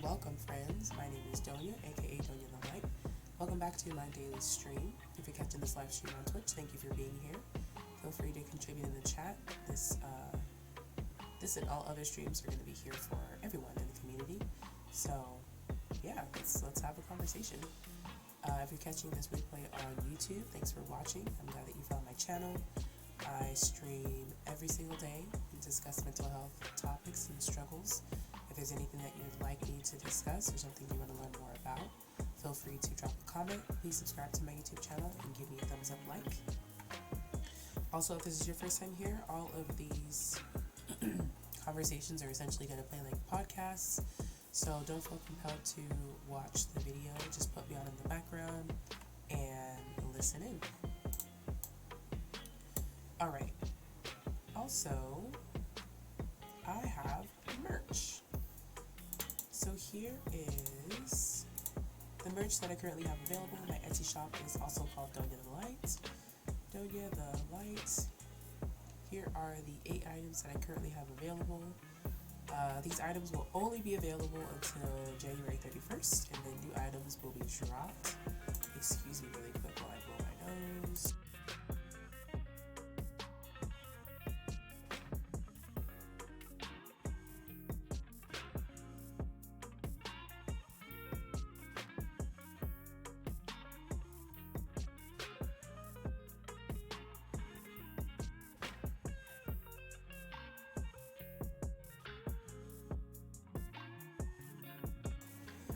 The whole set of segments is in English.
Welcome friends, my name is Doña, aka Doña the Light. Welcome back to my daily stream. If you're catching this live stream on Twitch, thank you for being here. Feel free to contribute in the chat. This and all other streams are going to be here for everyone in the community. So yeah, let's have a conversation. If you're catching this replay on YouTube, thanks for watching. I'm glad that you found my channel. I stream every single day and discuss mental health topics and struggles. If there's anything that you'd like me to discuss or something you want to learn more about, feel free to drop a comment. Please subscribe to my YouTube channel and give me a thumbs up like. Also, if this is your first time here, all of these conversations are essentially going to play like podcasts, so don't feel compelled to watch the video. Just put me on in the background and listen in. Alright, also, I have merch. So here is the merch that I currently have available. My Etsy shop is also called Doña the Light. Doña the Light. Here are the 8 items that I currently have available. These items will only be available until January 31st, and then new items will be dropped. Excuse me really quick while I blow my nose.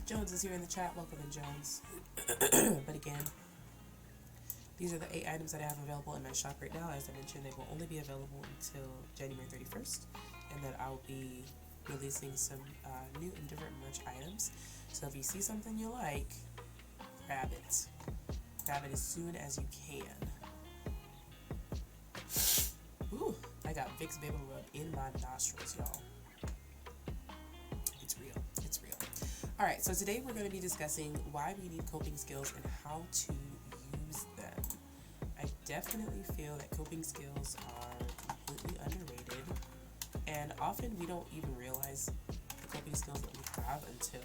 Jones is here in the chat. Welcome in, Jones. But again, these are the 8 items that I have available in my shop right now. As I mentioned, they will only be available until January 31st, and then I'll be releasing some new and different merch items. So if you see something you like, grab it. Grab it as soon as you can. Ooh, I got Vicks Vapor Rub in my nostrils, y'all. It's real. It's real. Alright, so today we're going to be discussing why we need coping skills and how to use them. I definitely feel that coping skills are completely underrated, and often we don't even realize the coping skills that we have until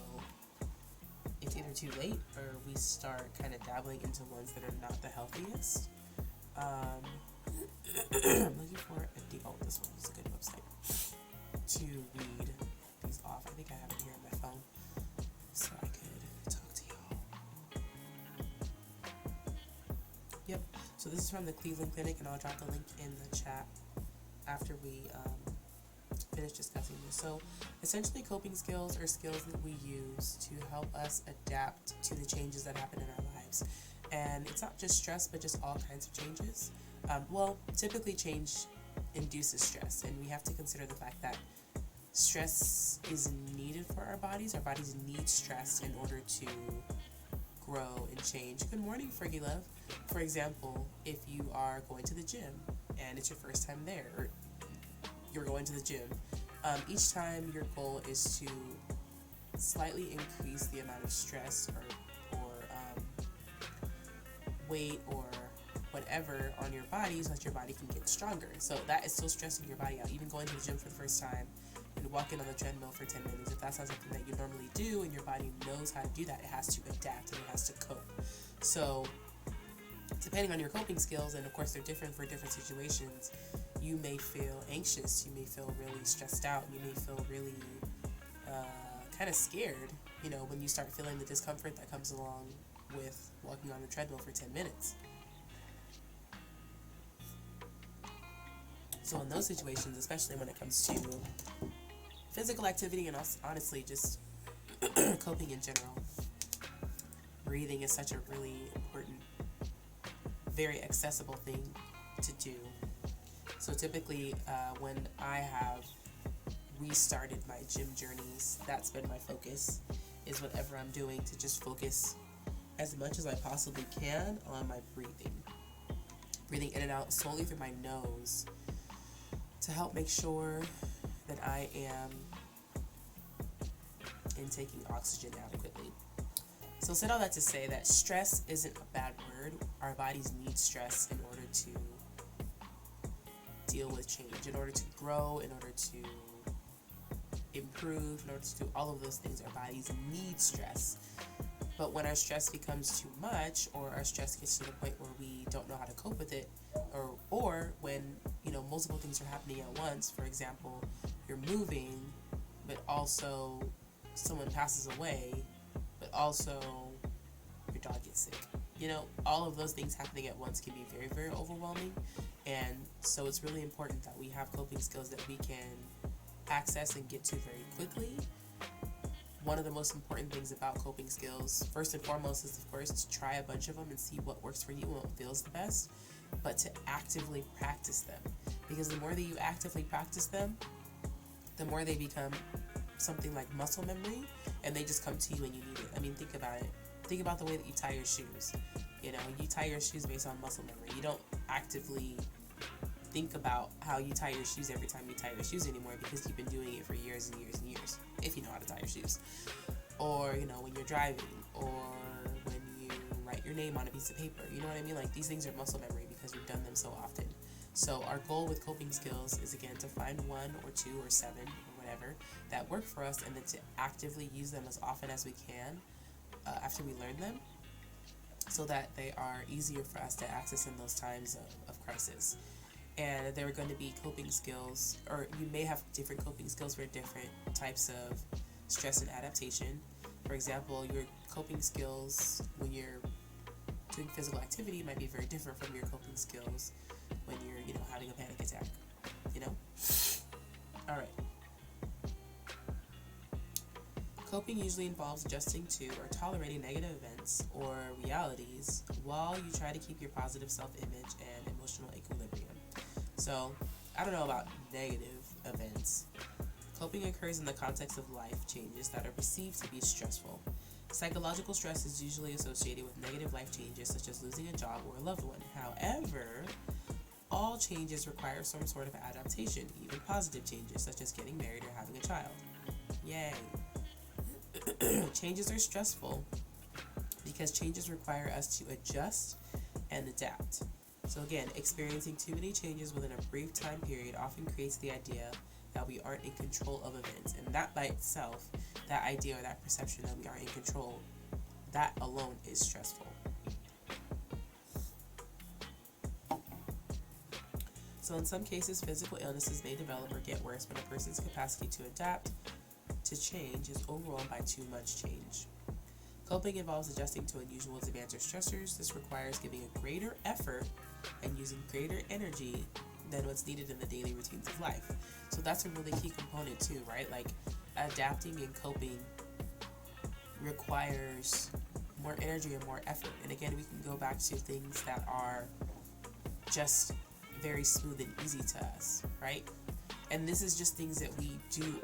it's either too late or we start kind of dabbling into ones that are not the healthiest. I'm looking for this one is a good website to read these off. I think I have it here on my phone, so I could talk to y'all. Yep, so this is from the Cleveland Clinic, and I'll drop the link in the chat after we finish discussing this. So essentially, coping skills are skills that we use to help us adapt to the changes that happen in our lives. And it's not just stress, but just all kinds of changes. Typically change induces stress, and we have to consider the fact that stress is needed for our bodies. Our bodies need stress in order to grow and change. Good morning, Fergie Love. For example, if you are going to the gym and it's your first time there, or you're going to the gym, each time your goal is to slightly increase the amount of stress or weight or whatever on your body so that your body can get stronger. So that is still stressing your body out. Even going to the gym for the first time and walking on the treadmill for 10 minutes, if that's not something that you normally do and your body knows how to do that, it has to adapt and it has to cope. So depending on your coping skills, and of course they're different for different situations, you may feel anxious, you may feel really stressed out, you may feel really kind of scared, when you start feeling the discomfort that comes along with walking on the treadmill for 10 minutes. So in those situations, especially when it comes to physical activity and also, honestly, just coping in general, breathing is such a really important, very accessible thing to do. So typically, when I have restarted my gym journeys, that's been my focus, is whatever I'm doing to just focus as much as I possibly can on my breathing. Breathing in and out solely through my nose to help make sure that I am intaking oxygen adequately. So I said all that to say that stress isn't a bad word. Our bodies need stress in order to deal with change, in order to grow, in order to improve, in order to do all of those things, our bodies need stress. But when our stress becomes too much, or our stress gets to the point where we don't know how to cope with it, or when, multiple things are happening at once, for example, you're moving, but also someone passes away, but also your dog gets sick. All of those things happening at once can be very, very overwhelming. And so it's really important that we have coping skills that we can access and get to very quickly. One of the most important things about coping skills, first and foremost, is of course to try a bunch of them and see what works for you and what feels the best, but to actively practice them. Because the more that you actively practice them, the more they become something like muscle memory, and they just come to you when you need it. I mean, think about it. Think about the way that you tie your shoes. You tie your shoes based on muscle memory. You don't actively think about how you tie your shoes every time you tie your shoes anymore, because you've been doing it for years and years and years, if you know how to tie your shoes. Or, when you're driving, or when you write your name on a piece of paper. You know what I mean? Like, these things are muscle memory because we've done them so often. So our goal with coping skills is, again, to find 1 or 2 or 7 or whatever that work for us, and then to actively use them as often as we can after we learn them, so that they are easier for us to access in those times of crisis. And there are going to be coping skills, or you may have different coping skills for different types of stress and adaptation. For example, your coping skills when you're doing physical activity might be very different from your coping skills when you're, having a panic attack, All right. Coping usually involves adjusting to or tolerating negative events or realities while you try to keep your positive self-image and emotional equilibrium. So, I don't know about negative events. Coping occurs in the context of life changes that are perceived to be stressful. Psychological stress is usually associated with negative life changes, such as losing a job or a loved one. However, all changes require some sort of adaptation, even positive changes, such as getting married or having a child. Yay! Changes are stressful because changes require us to adjust and adapt. So again, experiencing too many changes within a brief time period often creates the idea that we aren't in control of events. And that by itself, that idea or that perception that we aren't in control, that alone is stressful. So in some cases, physical illnesses may develop or get worse when a person's capacity to adapt to change is overwhelmed by too much change. Coping involves adjusting to unusual demands or stressors. This requires giving a greater effort and using greater energy than what's needed in the daily routines of life. So that's a really key component too, right? Like, adapting and coping requires more energy and more effort. And again, we can go back to things that are just very smooth and easy to us, right? And this is just things that we do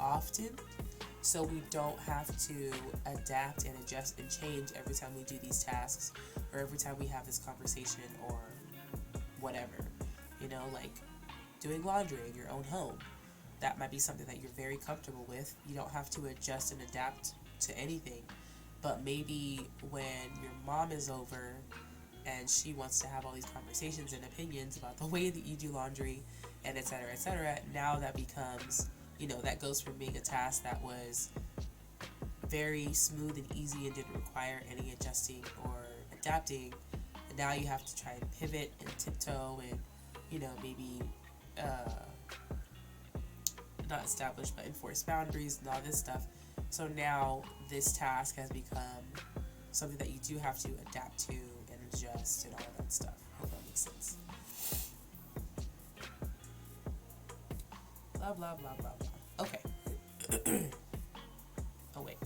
often, so we don't have to adapt and adjust and change every time we do these tasks, or every time we have this conversation, or whatever. Like doing laundry in your own home. That might be something that you're very comfortable with. You don't have to adjust and adapt to anything. But maybe when your mom is over and she wants to have all these conversations and opinions about the way that you do laundry, and et cetera, now that becomes, that goes from being a task that was very smooth and easy and didn't require any adjusting or adapting, and now you have to try and pivot and tiptoe and, maybe not establish but enforce boundaries and all this stuff. So now this task has become something that you do have to adapt to and adjust and all of that stuff. Hope that makes sense. Blah, blah, blah, blah, blah. Okay. Oh, wait.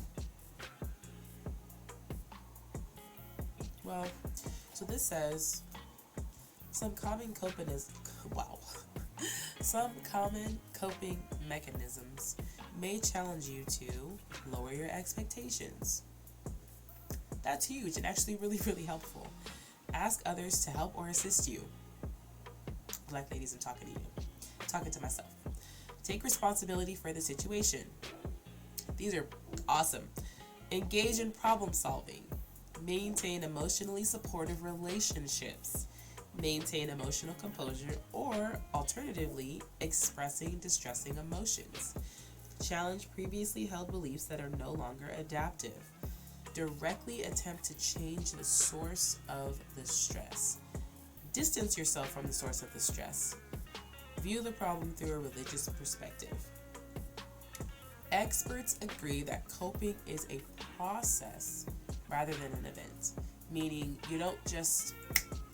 Well, so this says some common coping mechanisms may challenge you to lower your expectations. That's huge and actually really, really helpful. Ask others to help or assist you. Black ladies, I'm talking to you. I'm talking to myself. Take responsibility for the situation. These are awesome. Engage in problem solving. Maintain emotionally supportive relationships. Maintain emotional composure, or alternatively, expressing distressing emotions. Challenge previously held beliefs that are no longer adaptive. Directly attempt to change the source of the stress. Distance yourself from the source of the stress. View the problem through a religious perspective. Experts agree that coping is a process rather than an event, meaning you don't just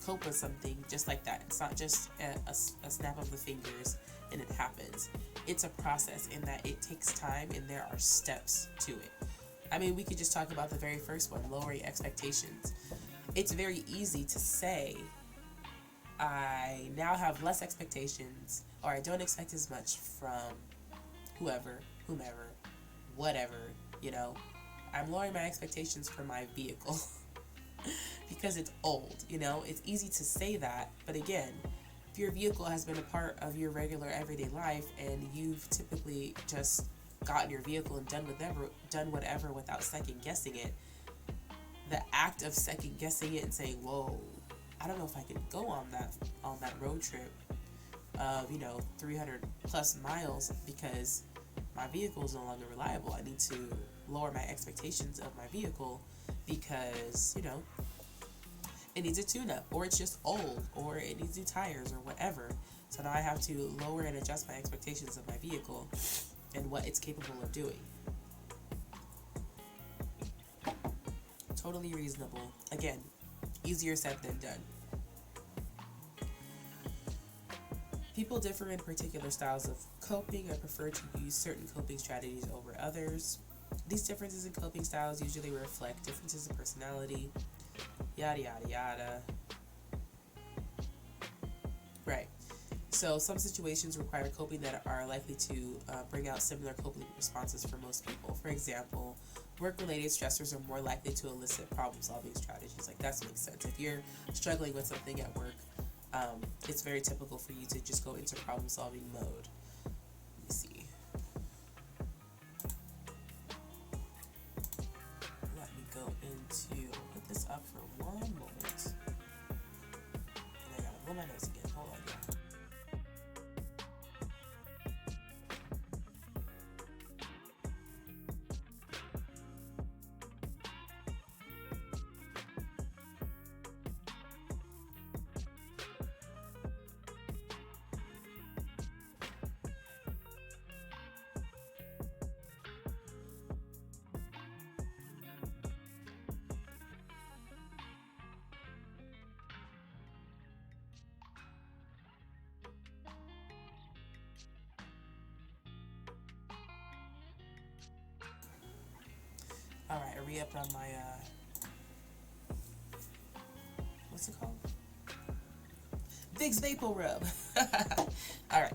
cope with something just like that. It's not just a snap of the fingers and it happens. It's a process in that it takes time and there are steps to it. I mean, we could just talk about the very first one, lowering expectations. It's very easy to say, I now have less expectations, or I don't expect as much from whoever, whomever, whatever, I'm lowering my expectations for my vehicle because it's old, It's easy to say that, but again, if your vehicle has been a part of your regular everyday life and you've typically just gotten your vehicle and done whatever without second guessing it, the act of second guessing it and saying, whoa, I don't know if I could go on that road trip of 300 plus miles because my vehicle is no longer reliable. I need to lower my expectations of my vehicle because it needs a tune-up, or it's just old, or it needs new tires, or whatever. So now I have to lower and adjust my expectations of my vehicle and what it's capable of doing. Totally reasonable. Again, easier said than done. People differ in particular styles of coping and prefer to use certain coping strategies over others. These differences in coping styles usually reflect differences in personality, yada yada yada. Right. So some situations require coping that are likely to bring out similar coping responses for most people. For example, work-related stressors are more likely to elicit problem-solving strategies. Like, that makes sense. If you're struggling with something at work, it's very typical for you to just go into problem-solving mode. Let me see. Let me go into, put this up for one moment. And I gotta blow my nose again. Hold on, y'all. Alright, I re-upped on my, what's it called? Vicks Vapor Rub. Alright.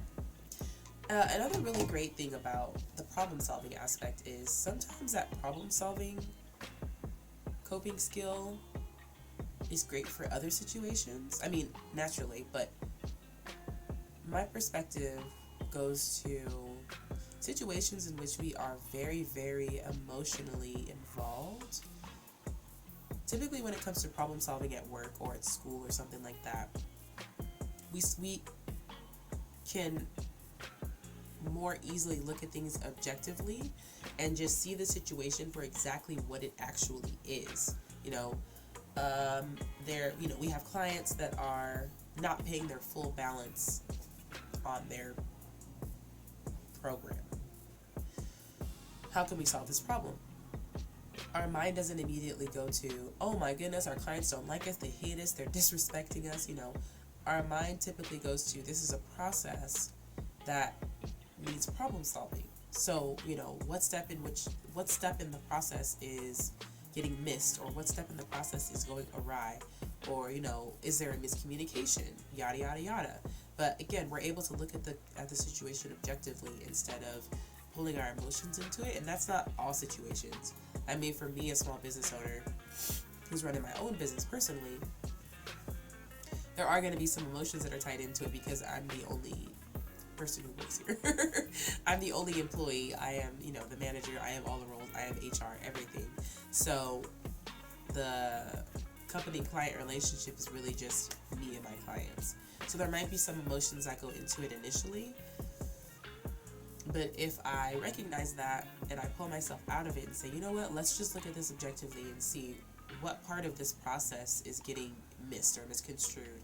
Another really great thing about the problem-solving aspect is sometimes that problem-solving coping skill is great for other situations. I mean, naturally, but my perspective goes to situations in which we are very, very emotionally involved. Typically when it comes to problem solving at work or at school or something like that, we can more easily look at things objectively and just see the situation for exactly what it actually is. We have clients that are not paying their full balance on their program. How can we solve this problem? Our mind doesn't immediately go to, oh my goodness, our clients don't like us, they hate us, they're disrespecting us. Our mind typically goes to, this is a process that needs problem solving. So, what step in the process is getting missed, or what step in the process is going awry, or is there a miscommunication, yada yada yada. But again, we're able to look at the situation objectively instead of pulling our emotions into it, and that's not all situations. I mean, for me, a small business owner who's running my own business personally, there are going to be some emotions that are tied into it because I'm the only person who works here. I'm the only employee. I am, the manager. I am all the roles. I am HR, everything. So the company-client relationship is really just me and my clients. So there might be some emotions that go into it initially, But if I recognize that and I pull myself out of it and say, you know what, let's just look at this objectively and see what part of this process is getting missed or misconstrued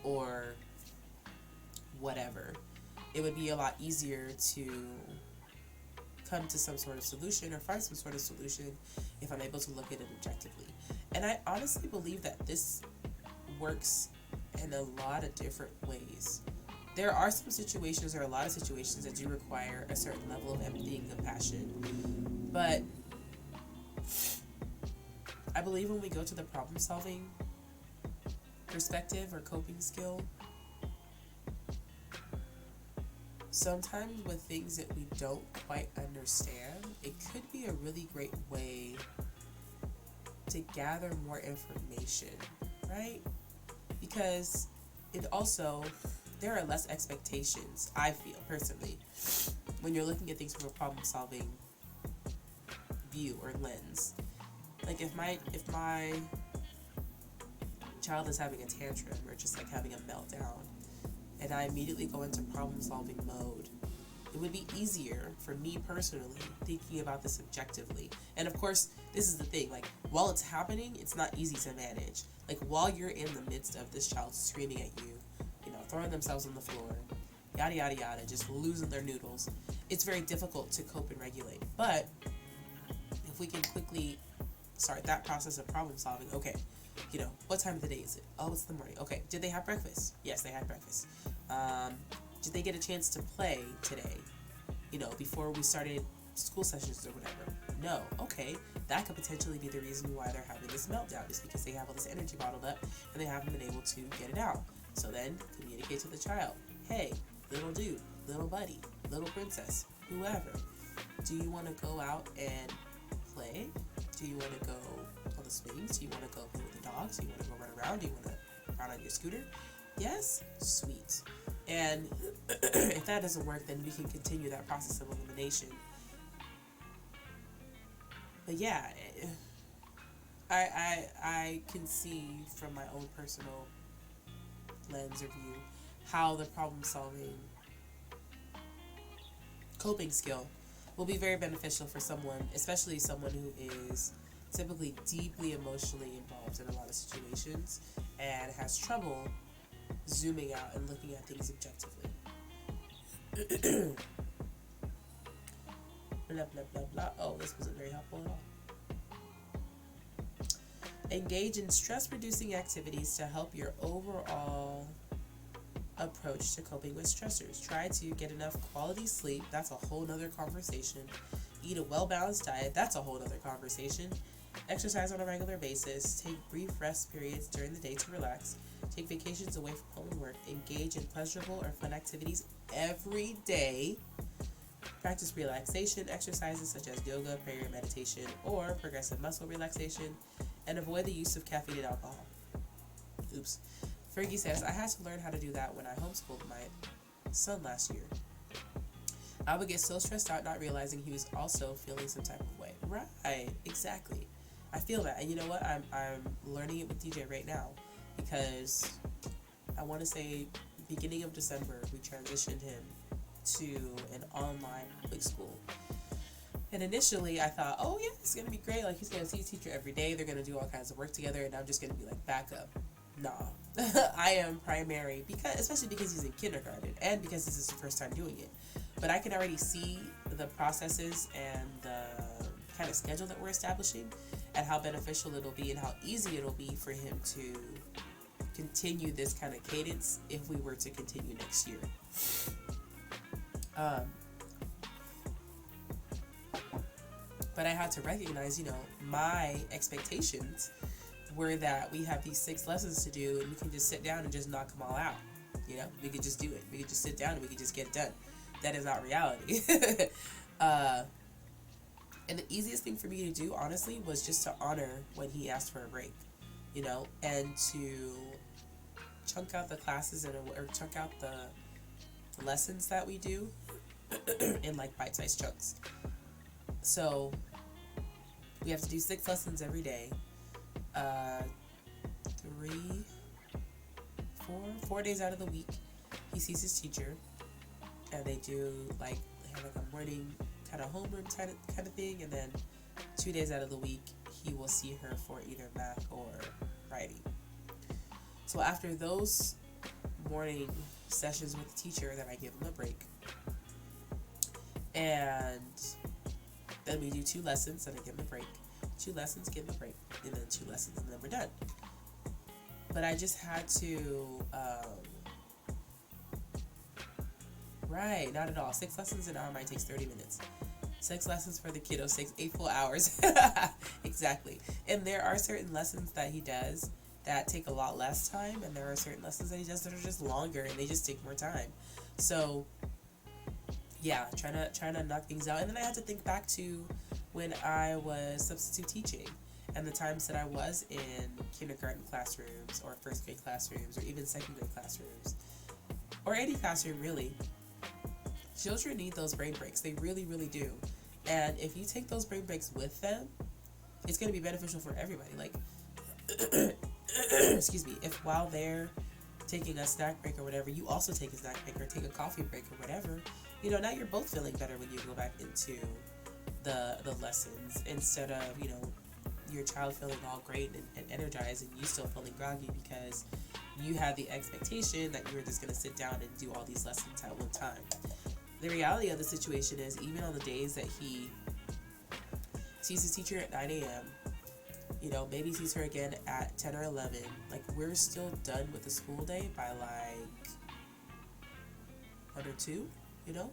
or whatever, it would be a lot easier to come to some sort of solution or find some sort of solution if I'm able to look at it objectively. And I honestly believe that this works in a lot of different ways. There are some situations, or a lot of situations, that do require a certain level of empathy and compassion. But I believe when we go to the problem solving perspective or coping skill, sometimes with things that we don't quite understand, it could be a really great way to gather more information, right? Because it also, there are less expectations, I feel personally, when you're looking at things from a problem solving view or lens. Like if my child is having a tantrum or just like having a meltdown, and I immediately go into problem solving mode, it would be easier for me personally thinking about this objectively. And of course, this is the thing, like while it's happening, it's not easy to manage. Like while you're in the midst of this child screaming at you, you know, throwing themselves on the floor, yada yada yada, just losing their noodles, it's very difficult to cope and regulate. But if we can quickly start that process of problem solving, okay, you know, what time of the day is it? Oh, it's the morning. Okay, did they have breakfast? Yes, they had breakfast. Did they get a chance to play today? You know, before we started school sessions or whatever? No. Okay, that could potentially be the reason why they're having this meltdown, is because they have all this energy bottled up and they haven't been able to get it out. So then communicate to the child. Hey, little dude, little buddy, little princess, whoever. Do you want to go out and play? Do you want to go on the swings? Do you want to go play with the dogs? Do you want to go run around? Do you want to ride on your scooter? Yes? Sweet. And if that doesn't work, then we can continue that process of elimination. But yeah, I can see from my own personal lens or view how the problem solving coping skill will be very beneficial for someone, especially someone who is typically deeply emotionally involved in a lot of situations and has trouble zooming out and looking at things objectively. Blah, blah, blah, blah. Oh, this wasn't very helpful at all. Engage in stress-reducing activities to help your overall approach to coping with stressors. Try to get enough quality sleep. That's a whole nother conversation. Eat a well-balanced diet. That's a whole nother conversation. Exercise on a regular basis. Take brief rest periods during the day to relax. Take vacations away from home and work. Engage in pleasurable or fun activities every day. Practice relaxation exercises such as yoga, prayer, meditation, or progressive muscle relaxation. And avoid the use of caffeine and alcohol. Oops. Fergie says, I had to learn how to do that when I homeschooled my son last year. I would get so stressed out not realizing he was also feeling some type of way. Right, exactly. I feel that. And you know what? I'm learning it with DJ right now, because I want to say beginning of December, we transitioned him to an online public school. And initially I thought, oh yeah, it's going to be great. Like, he's going to see his teacher every day. They're going to do all kinds of work together, and I'm just going to be like backup. Nah. I am primary, especially because he's in kindergarten and because this is the first time doing it. But I can already see the processes and the kind of schedule that we're establishing and how beneficial it'll be and how easy it'll be for him to continue this kind of cadence if we were to continue next year. But I had to recognize, my expectations were that we have these 6 lessons to do and we can just sit down and just knock them all out. We could just do it. We could just sit down and we could just get it done. That is not reality. And the easiest thing for me to do, honestly, was just to honor when he asked for a break, and to chunk out the classes or chunk out the lessons that we do in like bite-sized chunks. So we have to do 6 lessons every day. 4 days out of the week, he sees his teacher, and they do like have like a morning kind of homeroom kind of thing, and then 2 days out of the week he will see her for either math or writing. So after those morning sessions with the teacher, then I give him a break, and then we do 2 lessons, and I give him a break. 2 lessons, give him a break, and then 2 lessons, and then we're done. But I just had to, right, not at all. 6 lessons an hour, mine takes 30 minutes. 6 lessons for the kiddo, 8 full hours. Exactly. And there are certain lessons that he does that take a lot less time, and there are certain lessons that he does that are just longer, and they just take more time. So, yeah, trying to knock things out. And then I had to think back to when I was substitute teaching, and the times that I was in kindergarten classrooms, or first grade classrooms, or even second grade classrooms, or any classroom really. Children need those brain breaks. They really, really do. And if you take those brain breaks with them, it's going to be beneficial for everybody. Like, excuse me, if while they're taking a snack break or whatever, you also take a snack break or take a coffee break or whatever, you know, now you're both feeling better when you go back into the lessons, instead of, you know, your child feeling all great and energized and you still feeling groggy because you had the expectation that you were just going to sit down and do all these lessons at one time. The reality of the situation is, even on the days that he sees his teacher at 9 a.m., you know, maybe sees her again at 10 or 11, like, we're still done with the school day by like 1 or 2, you know?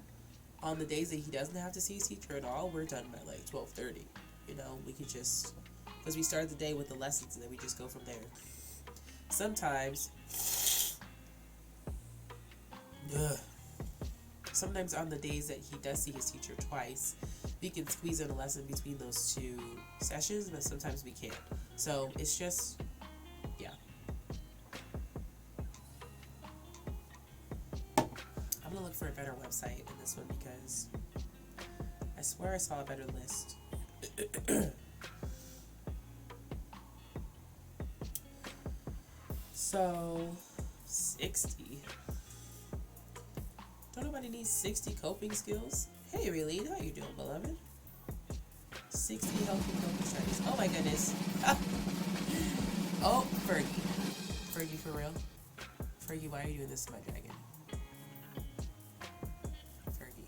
On the days that he doesn't have to see his teacher at all, we're done by like 12:30, you know? We could just, because we start the day with the lessons and then we just go from there. Sometimes on the days that he does see his teacher twice, we can squeeze in a lesson between those 2 sessions, but sometimes we can't. So it's just, yeah. I'm gonna look for a better website in this one because I swear I saw a better list. So 60. Don't nobody need 60 coping skills. Hey, Raylene, how you doing, beloved? 60 healthy coping strategies. Oh my goodness. Oh, Fergie. Fergie, for real? Fergie, why are you doing this to my dragon? Fergie,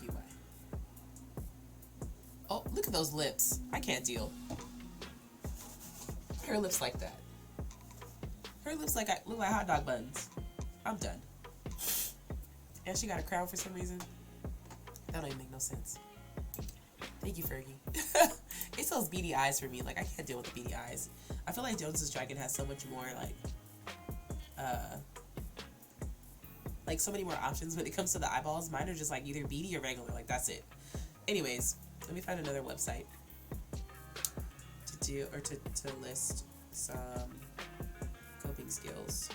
why? Oh, look at those lips. I can't deal. Her lips like that. Her lips look like hot dog buns. I'm done. And she got a crown for some reason. That don't even make no sense. Thank you, Fergie. It's those beady eyes for me. Like, I can't deal with the beady eyes. I feel like Jones's dragon has so much more, like so many more options when it comes to the eyeballs. Mine are just like either beady or regular. Like, that's it. Anyways, let me find another website to list some coping skills.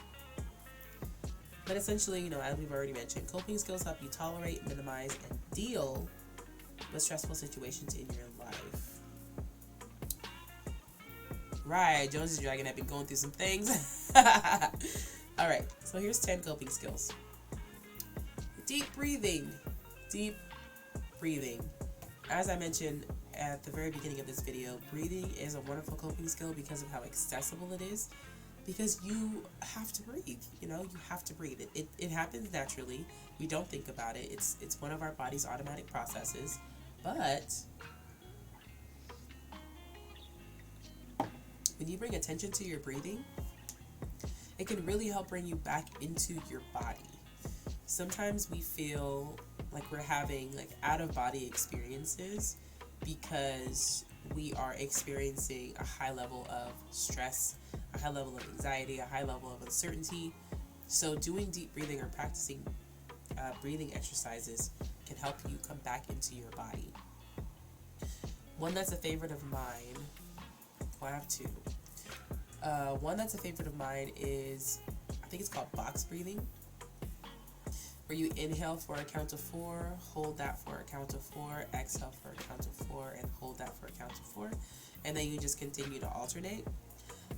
But essentially, you know, as we've already mentioned, coping skills help you tolerate, minimize, and deal with stressful situations in your life. Right, Jones's dragon had been going through some things. Alright, so here's 10 coping skills. Deep breathing. Deep breathing. As I mentioned at the very beginning of this video, breathing is a wonderful coping skill because of how accessible it is. Because you have to breathe, you know, you have to breathe. It happens naturally. We don't think about it. It's one of our body's automatic processes. But when you bring attention to your breathing, it can really help bring you back into your body. Sometimes we feel like we're having like out-of-body experiences because we are experiencing a high level of stress, a high level of anxiety, a high level of uncertainty. So doing deep breathing or practicing breathing exercises can help you come back into your body. One that's a favorite of mine, well, I have 2. One that's a favorite of mine is, I think it's called box breathing, where you inhale for a count of 4, hold that for a count of 4, exhale for a count of 4, and hold that for a count of 4, and then you just continue to alternate.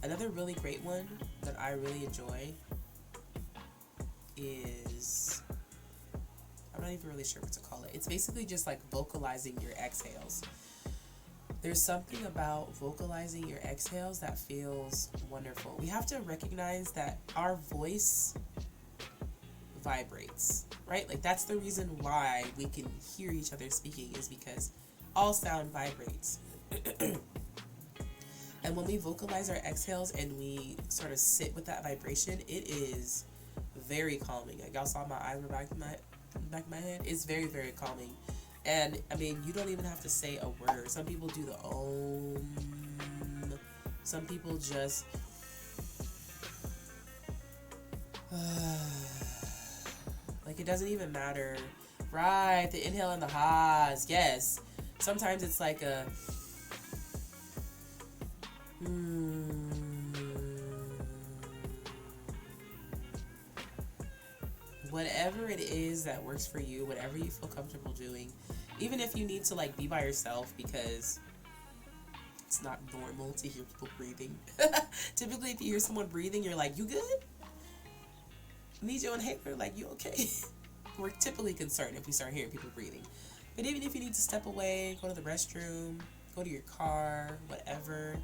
Another really great one that I really enjoy is I'm not even really sure what to call it. It's basically just like vocalizing your exhales. There's something about vocalizing your exhales that feels wonderful. We have to recognize that our voice vibrates, right? Like that's the reason why we can hear each other speaking, is because all sound vibrates. And when we vocalize our exhales and we sort of sit with that vibration, it is very calming. Like y'all saw my eyes were back in my head. It's very, very calming. And I mean, you don't even have to say a word. Some people do the om. Some people just like it doesn't even matter. Right, the inhale and the ha's. Yes. Sometimes it's like a whatever it is that works for you, whatever you feel comfortable doing. Even if you need to like be by yourself because it's not normal to hear people breathing. Typically if you hear someone breathing, you're like, you good? Need you on Hager, like, you okay? We're typically concerned if we start hearing people breathing. But even if you need to step away, go to the restroom, go to your car, whatever,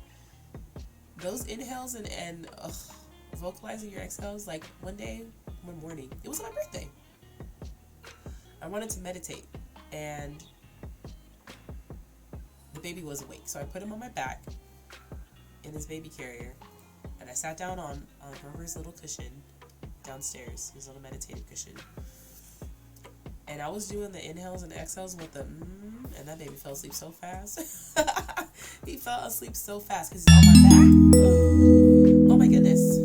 those inhales and vocalizing your exhales, like one morning, it was my birthday. I wanted to meditate, and the baby was awake. So I put him on my back in his baby carrier, and I sat down on Grover's little cushion downstairs, his little meditative cushion. And I was doing the inhales and exhales with the and that baby fell asleep so fast. He fell asleep so fast because he's on my back. Oh my goodness.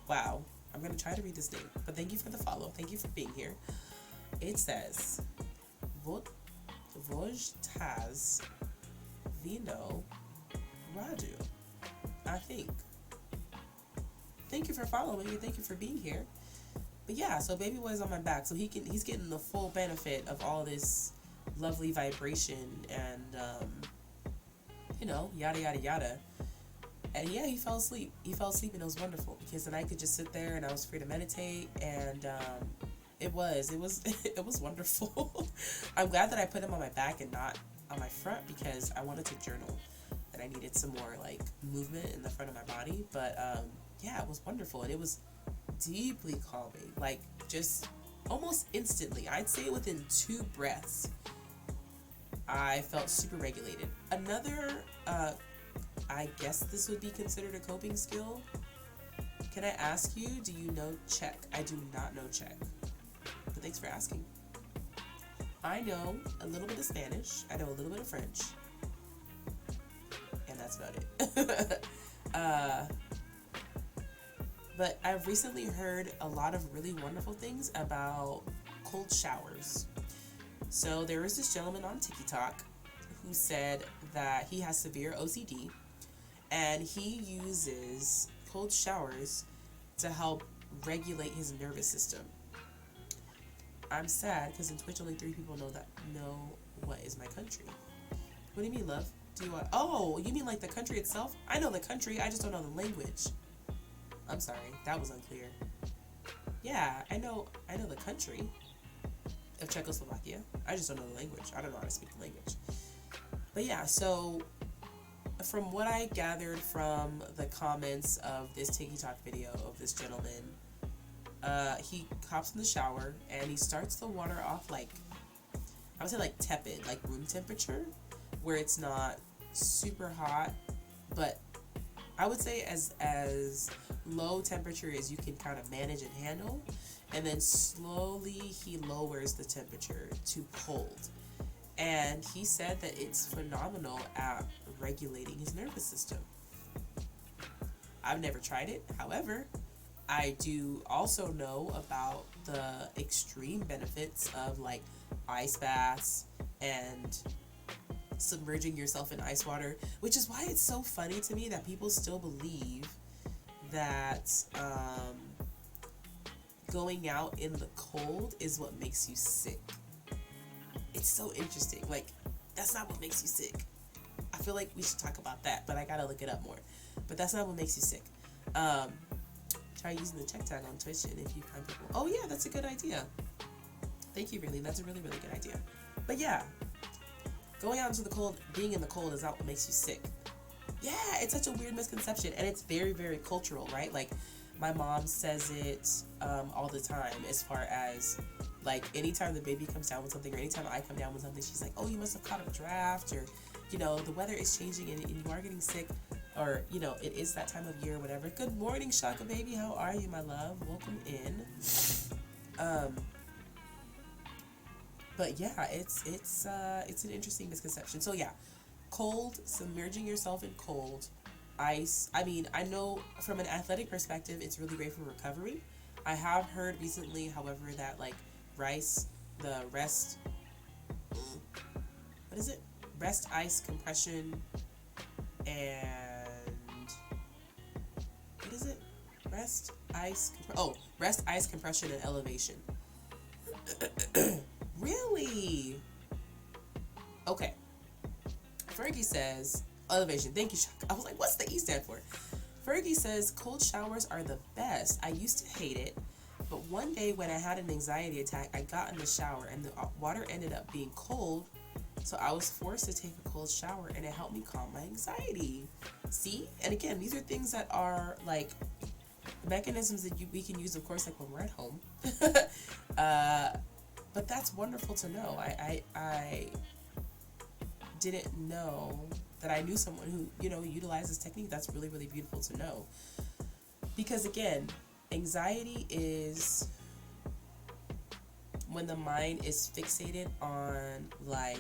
Wow. I'm going to try to read this name. But thank you for the follow. Thank you for being here. It says, Vojtaz Vino Raju. I think. Thank you for following and thank you for being here. But yeah, so baby boy is on my back, so he's getting the full benefit of all this lovely vibration and yada yada yada. And yeah, he fell asleep. He fell asleep and it was wonderful because then I could just sit there and I was free to meditate, and it was wonderful. I'm glad that I put him on my back and not on my front because I wanted to journal and I needed some more like movement in the front of my body. But yeah, it was wonderful and it was deeply calming, like just almost instantly. I'd say within 2 breaths I felt super regulated. Another I guess this would be considered a coping skill. Can I ask you, do you know Czech? I do not know Czech, but thanks for asking. I know a little bit of Spanish, I know a little bit of French, and that's about it. But I've recently heard a lot of really wonderful things about cold showers. So there was this gentleman on TikTok who said that he has severe OCD and he uses cold showers to help regulate his nervous system. I'm sad because in Twitch only 3 people know what is my country. What do you mean, love? Oh, you mean like the country itself? I know the country, I just don't know the language. I'm sorry, that was unclear. Yeah, I know the country of Czechoslovakia. I just don't know the language. I don't know how to speak the language. But yeah, so from what I gathered from the comments of this TikTok video of this gentleman, he hops in the shower and he starts the water off like, I would say like tepid, like room temperature, where it's not super hot, but I would say as low temperature as you can kind of manage and handle, and then slowly he lowers the temperature to cold. And he said that it's phenomenal at regulating his nervous system. I've never tried it. However, I do also know about the extreme benefits of like ice baths and submerging yourself in ice water, which is why it's so funny to me that people still believe that going out in the cold is what makes you sick. It's so interesting. Like, that's not what makes you sick. I feel like we should talk about that, but I gotta look it up more. But that's not what makes you sick. Try using the check tag on Twitch, and if you find people, oh yeah, that's a good idea. Thank you, really. That's a really, really good idea. But yeah, going out into the cold, being in the cold is not what makes you sick. Yeah, it's such a weird misconception, and it's very, very cultural, right? Like, my mom says it all the time, as far as, like, anytime the baby comes down with something, or anytime I come down with something, she's like, oh, you must have caught a draft, or, you know, the weather is changing, and you are getting sick, or, you know, it is that time of year, whatever. Good morning, Shaka baby, how are you, my love? Welcome in. But yeah, it's an interesting misconception. So yeah, cold, submerging yourself in cold, ice. I mean, I know from an athletic perspective, it's really great for recovery. I have heard recently, however, that like the rest, what is it? Rest, ice, compression, and what is it? Rest, ice, compression, and elevation. Really? Okay. Fergie says, elevation. Thank you, Shaka. I was like, what's the E stand for? Fergie says, cold showers are the best. I used to hate it, but one day when I had an anxiety attack, I got in the shower and the water ended up being cold, so I was forced to take a cold shower and it helped me calm my anxiety. See? And again, these are things that are like mechanisms that we can use, of course, like when we're at home. But that's wonderful to know. I didn't know that I knew someone who, you know, utilized this technique. That's really, really beautiful to know. Because again, anxiety is when the mind is fixated on like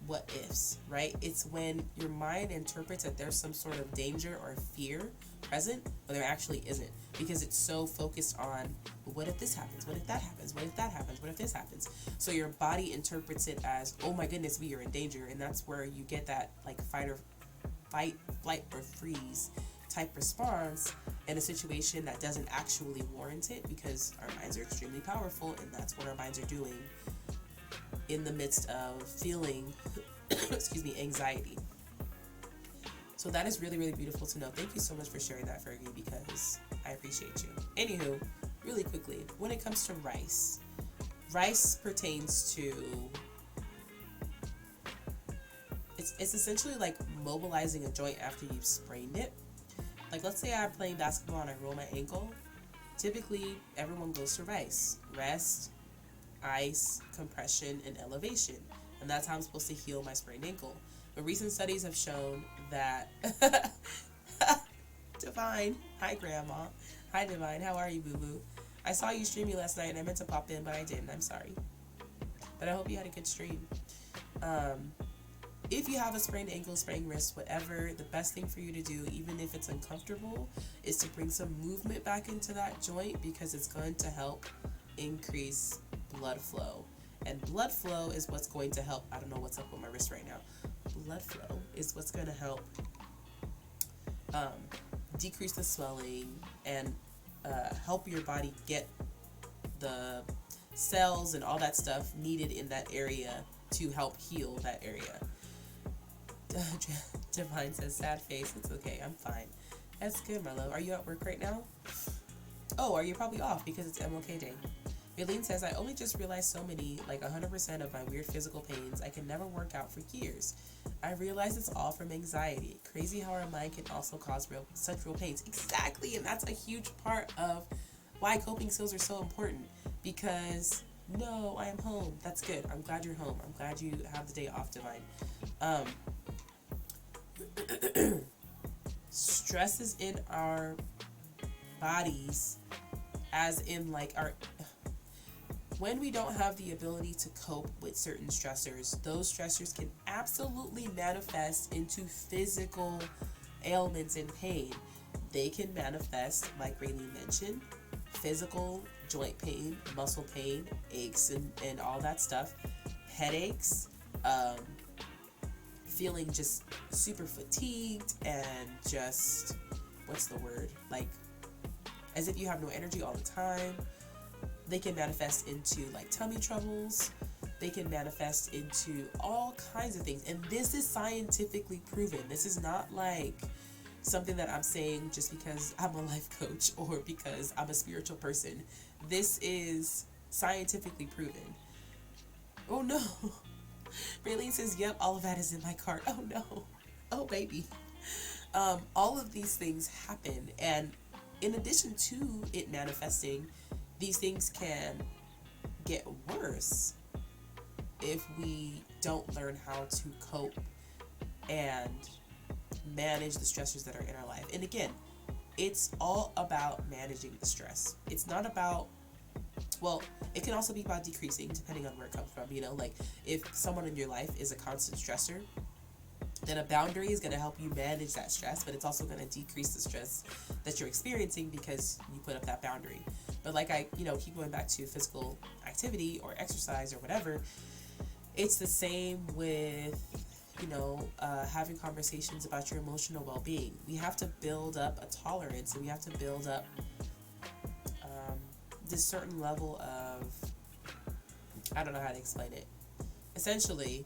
what ifs, right? It's when your mind interprets that there's some sort of danger or fear present, but there actually isn't, because it's so focused on, well, what if this happens? What if that happens? What if that happens? What if this happens? So your body interprets it as, oh my goodness, we are in danger, and that's where you get that like fight, flight, or freeze type response in a situation that doesn't actually warrant it, because our minds are extremely powerful, and that's what our minds are doing in the midst of feeling anxiety. So that is really, really beautiful to know. Thank you so much for sharing that, Fergie, because I appreciate you. Anywho, really quickly, when it comes to rice pertains to, it's essentially like mobilizing a joint after you've sprained it. Like, let's say I'm playing basketball and I roll my ankle. Typically, everyone goes to rice. Rest, ice, compression, and elevation. And that's how I'm supposed to heal my sprained ankle. But recent studies have shown that Divine, hi Grandma, hi Divine, how are you, boo boo? I saw you streaming last night and I meant to pop in, but I didn't. I'm sorry, but I hope you had a good stream. If you have a sprained ankle, sprained wrist, whatever, the best thing for you to do, even if it's uncomfortable, is to bring some movement back into that joint, because it's going to help increase blood flow. And blood flow is what's going to help. I don't know what's up with my wrist right now. Blood flow is what's going to help decrease the swelling and help your body get the cells and all that stuff needed in that area to help heal that area. Divine says, sad face. It's okay. I'm fine. That's good, my love. Are you at work right now? Oh, are you probably off because it's MLK Day? Eileen says, I only just realized so many, like 100% of my weird physical pains I can never work out for years. I realize it's all from anxiety. Crazy how our mind can also cause such real pains. Exactly, and that's a huge part of why coping skills are so important. Because, no, I am home. That's good. I'm glad you're home. I'm glad you have the day off, Divine. Stress is in our bodies, as in like our... When we don't have the ability to cope with certain stressors, those stressors can absolutely manifest into physical ailments and pain. They can manifest, like Raylene mentioned, physical joint pain, muscle pain, aches, and all that stuff, headaches, feeling just super fatigued and just, what's the word? Like, as if you have no energy all the time. They can manifest into like tummy troubles. They can manifest into all kinds of things. And this is scientifically proven. This is not like something that I'm saying just because I'm a life coach or because I'm a spiritual person. This is scientifically proven. Oh no. Raylene says, yep, all of that is in my cart. Oh no. Oh baby. All of these things happen, and in addition to it manifesting, these things can get worse if we don't learn how to cope and manage the stressors that are in our life. And again, it's all about managing the stress. It's not about, well, it can also be about decreasing depending on where it comes from. You know, like if someone in your life is a constant stressor, then a boundary is going to help you manage that stress, but it's also going to decrease the stress that you're experiencing because you put up that boundary. But like I, keep going back to physical activity or exercise or whatever, it's the same with, having conversations about your emotional well-being. We have to build up a tolerance, and we have to build up this certain level of, I don't know how to explain it. Essentially,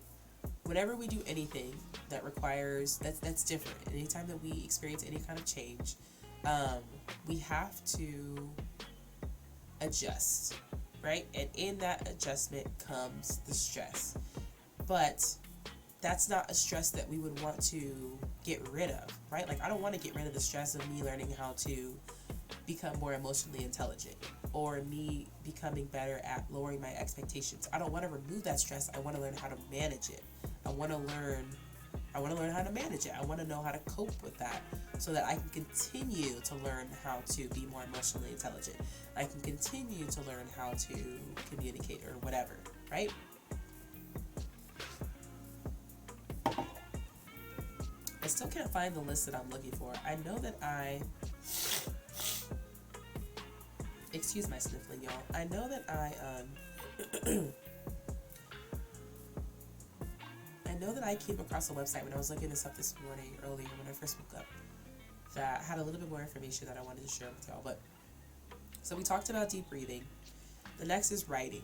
whenever we do anything that requires, that's different. Anytime that we experience any kind of change, we have to adjust, right? And in that adjustment comes the stress. But that's not a stress that we would want to get rid of, right? Like, I don't want to get rid of the stress of me learning how to become more emotionally intelligent, or me becoming better at lowering my expectations. I don't want to remove that stress. I want to learn how to manage it. I want to learn how to manage it. I want to know how to cope with that so that I can continue to learn how to be more emotionally intelligent. I can continue to learn how to communicate or whatever, right? I still can't find the list that I'm looking for. I know that excuse my sniffling, y'all. I know that I came across a website when I was looking this up this morning earlier when I first woke up that had a little bit more information that I wanted to share with y'all. But so we talked about deep breathing. The next is writing.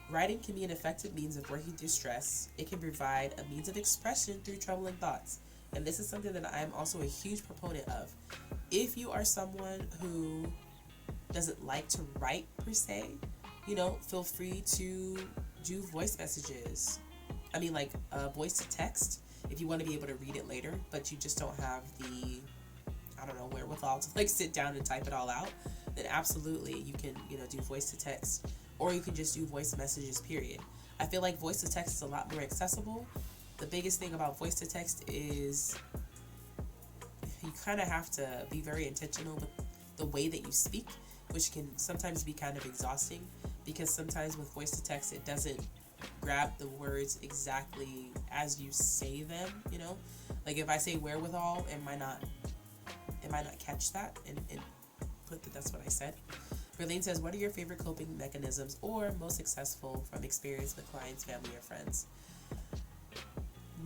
Writing can be an effective means of working through stress. It can provide a means of expression through troubling thoughts. And this is something that I am also a huge proponent of. If you are someone who doesn't like to write per se, feel free to do voice messages. I mean, like voice to text, if you want to be able to read it later, but you just don't have the, wherewithal to sit down and type it all out, then absolutely you can, do voice to text, or you can just do voice messages, period. I feel like voice to text is a lot more accessible. The biggest thing about voice to text is you kind of have to be very intentional with the way that you speak, which can sometimes be kind of exhausting, because sometimes with voice to text, it doesn't grab the words exactly as you say them, Like if I say wherewithal, it might not catch that and put that that's what I said. Verlaine says, what are your favorite coping mechanisms or most successful from experience with clients, family, or friends?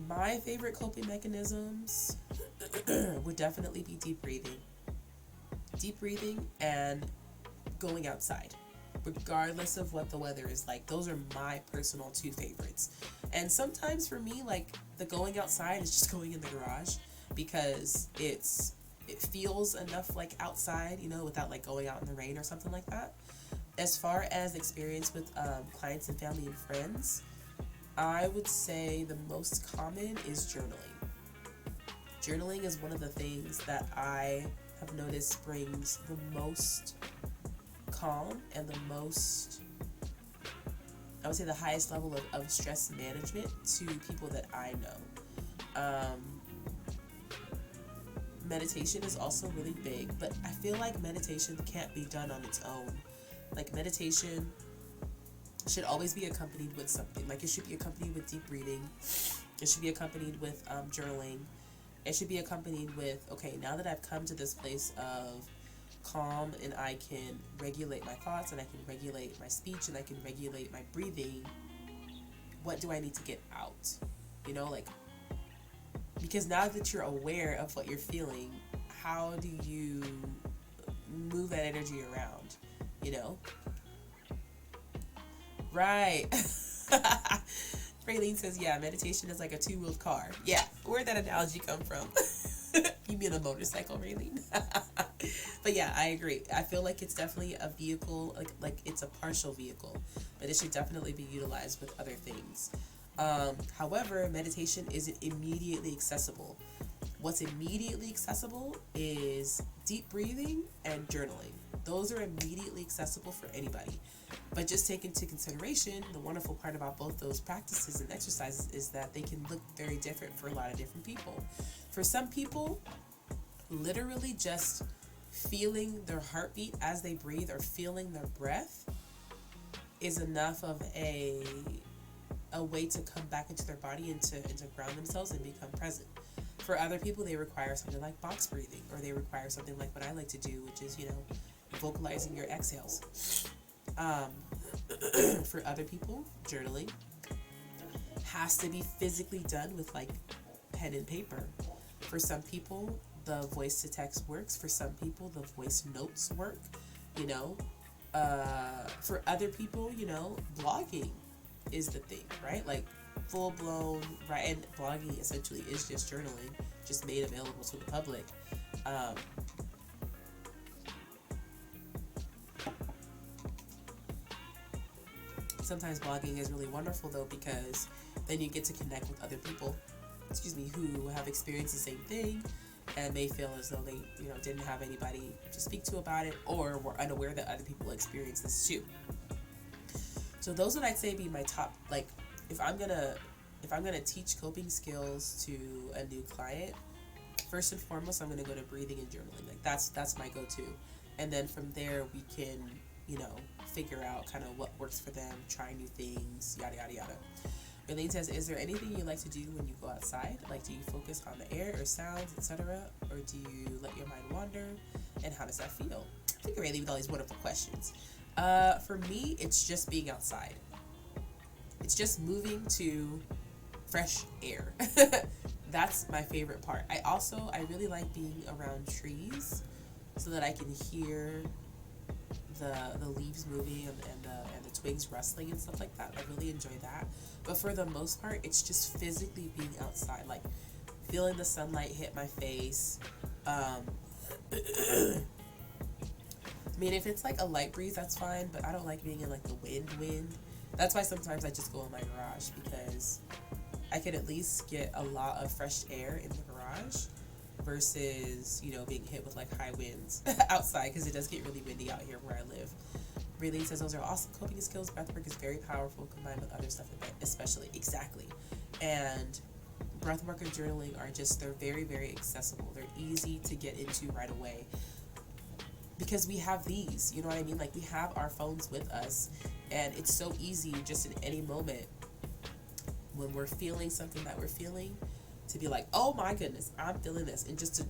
My favorite coping mechanisms would definitely be deep breathing. Deep breathing and going outside, regardless of what the weather is like. Those are my personal two favorites. And sometimes for me, the going outside is just going in the garage, because it feels enough like outside, without going out in the rain or something like that. As far as experience with clients and family and friends, I would say the most common is journaling. Journaling is one of the things that I have noticed brings the most calm and the most, I would say, the highest level of stress management to people that I know. Meditation is also really big, but I feel like meditation can't be done on its own. Meditation should always be accompanied with something. It should be accompanied with deep breathing. It should be accompanied with journaling. It should be accompanied with, okay, now that I've come to this place of calm and I can regulate my thoughts and I can regulate my speech and I can regulate my breathing, what do I need to get out? Because now that you're aware of what you're feeling, how do you move that energy around? Right. Raylene says, yeah, meditation is like a two-wheeled car. Yeah, where'd that analogy come from? You mean a motorcycle, Raylene? But yeah, I agree. I feel like it's definitely a vehicle, like it's a partial vehicle, but it should definitely be utilized with other things. However, meditation isn't immediately accessible. What's immediately accessible is deep breathing and journaling. Those are immediately accessible for anybody. But just take into consideration, the wonderful part about both those practices and exercises is that they can look very different for a lot of different people. For some people, literally just feeling their heartbeat as they breathe or feeling their breath is enough of a way to come back into their body and to ground themselves and become present. For other people, they require something like box breathing, or they require something like what I like to do, which is, vocalizing your exhales. For other people, journaling has to be physically done with like pen and paper. For some people, the voice to text works. For some people, the voice notes work. For other people, blogging is the thing, right? Like full blown, right? And blogging essentially is just journaling, just made available to the public. Sometimes blogging is really wonderful though, because then you get to connect with other people, who have experienced the same thing and may feel as though they, didn't have anybody to speak to about it, or were unaware that other people experience this too. So those would, I'd say, be my top, like, if I'm gonna teach coping skills to a new client, first and foremost, I'm gonna go to breathing and journaling. Like that's my go-to. And then from there we can, figure out kind of what works for them, try new things, yada yada yada. Raylene says, is there anything you like to do when you go outside? Like, do you focus on the air or sounds, etc., or do you let your mind wander? And how does that feel? Thank you, Raylene, with all these wonderful questions. For me, it's just being outside. It's just moving to fresh air. That's my favorite part. I really like being around trees so that I can hear the leaves moving and the twigs rustling and stuff like that. I really enjoy that. But for the most part, it's just physically being outside, like feeling the sunlight hit my face. I mean, if it's like a light breeze, that's fine, but I don't like being in like the wind. That's why sometimes I just go in my garage, because I can at least get a lot of fresh air in the garage versus, being hit with like high winds outside, because it does get really windy out here where I live. Raylene says, those are awesome coping skills. Breathwork is very powerful combined with other stuff, especially. Exactly. And breathwork and journaling they're very, very accessible. They're easy to get into right away, because we have these, you know what I mean? Like, we have our phones with us, and it's so easy just in any moment when we're feeling something that we're feeling to be like, oh my goodness, I'm feeling this, and just to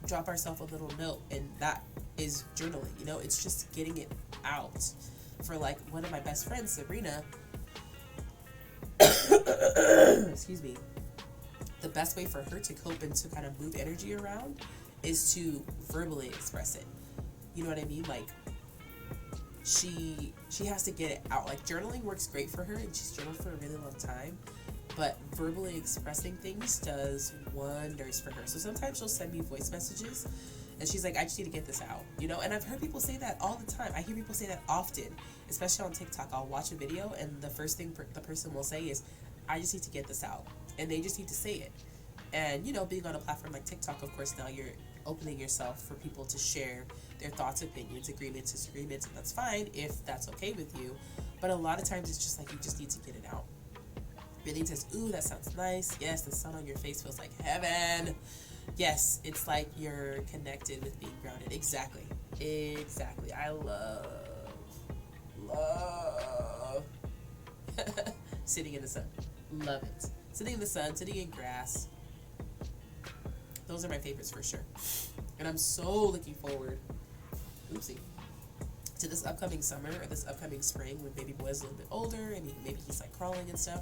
drop ourselves a little note, and that is journaling. It's just getting it out. For like one of my best friends, Sabrina, excuse me, the best way for her to cope and to kind of move energy around is to verbally express it. You know what I mean? Like, she has to get it out. Like, journaling works great for her, and she's journaled for a really long time, but verbally expressing things does wonders for her. So sometimes she'll send me voice messages, and she's like, I just need to get this out, and I've heard people say that all the time. I hear people say that often, especially on TikTok. I'll watch a video, and the first thing the person will say is, I just need to get this out, and they just need to say it. And, being on a platform like TikTok, of course, now you're opening yourself for people to share their thoughts, opinions, agreements, disagreements, and that's fine if that's okay with you. But a lot of times it's just like, you just need to get it out. Raylene says, ooh, that sounds nice. Yes, the sun on your face feels like heaven. Yes, it's like you're connected with being grounded. Exactly. I love sitting in the sun. Love it. Sitting in the sun, sitting in grass. Those are my favorites for sure. And I'm so looking forward, to this upcoming summer or this upcoming spring when baby boy's a little bit older and maybe he's like crawling and stuff,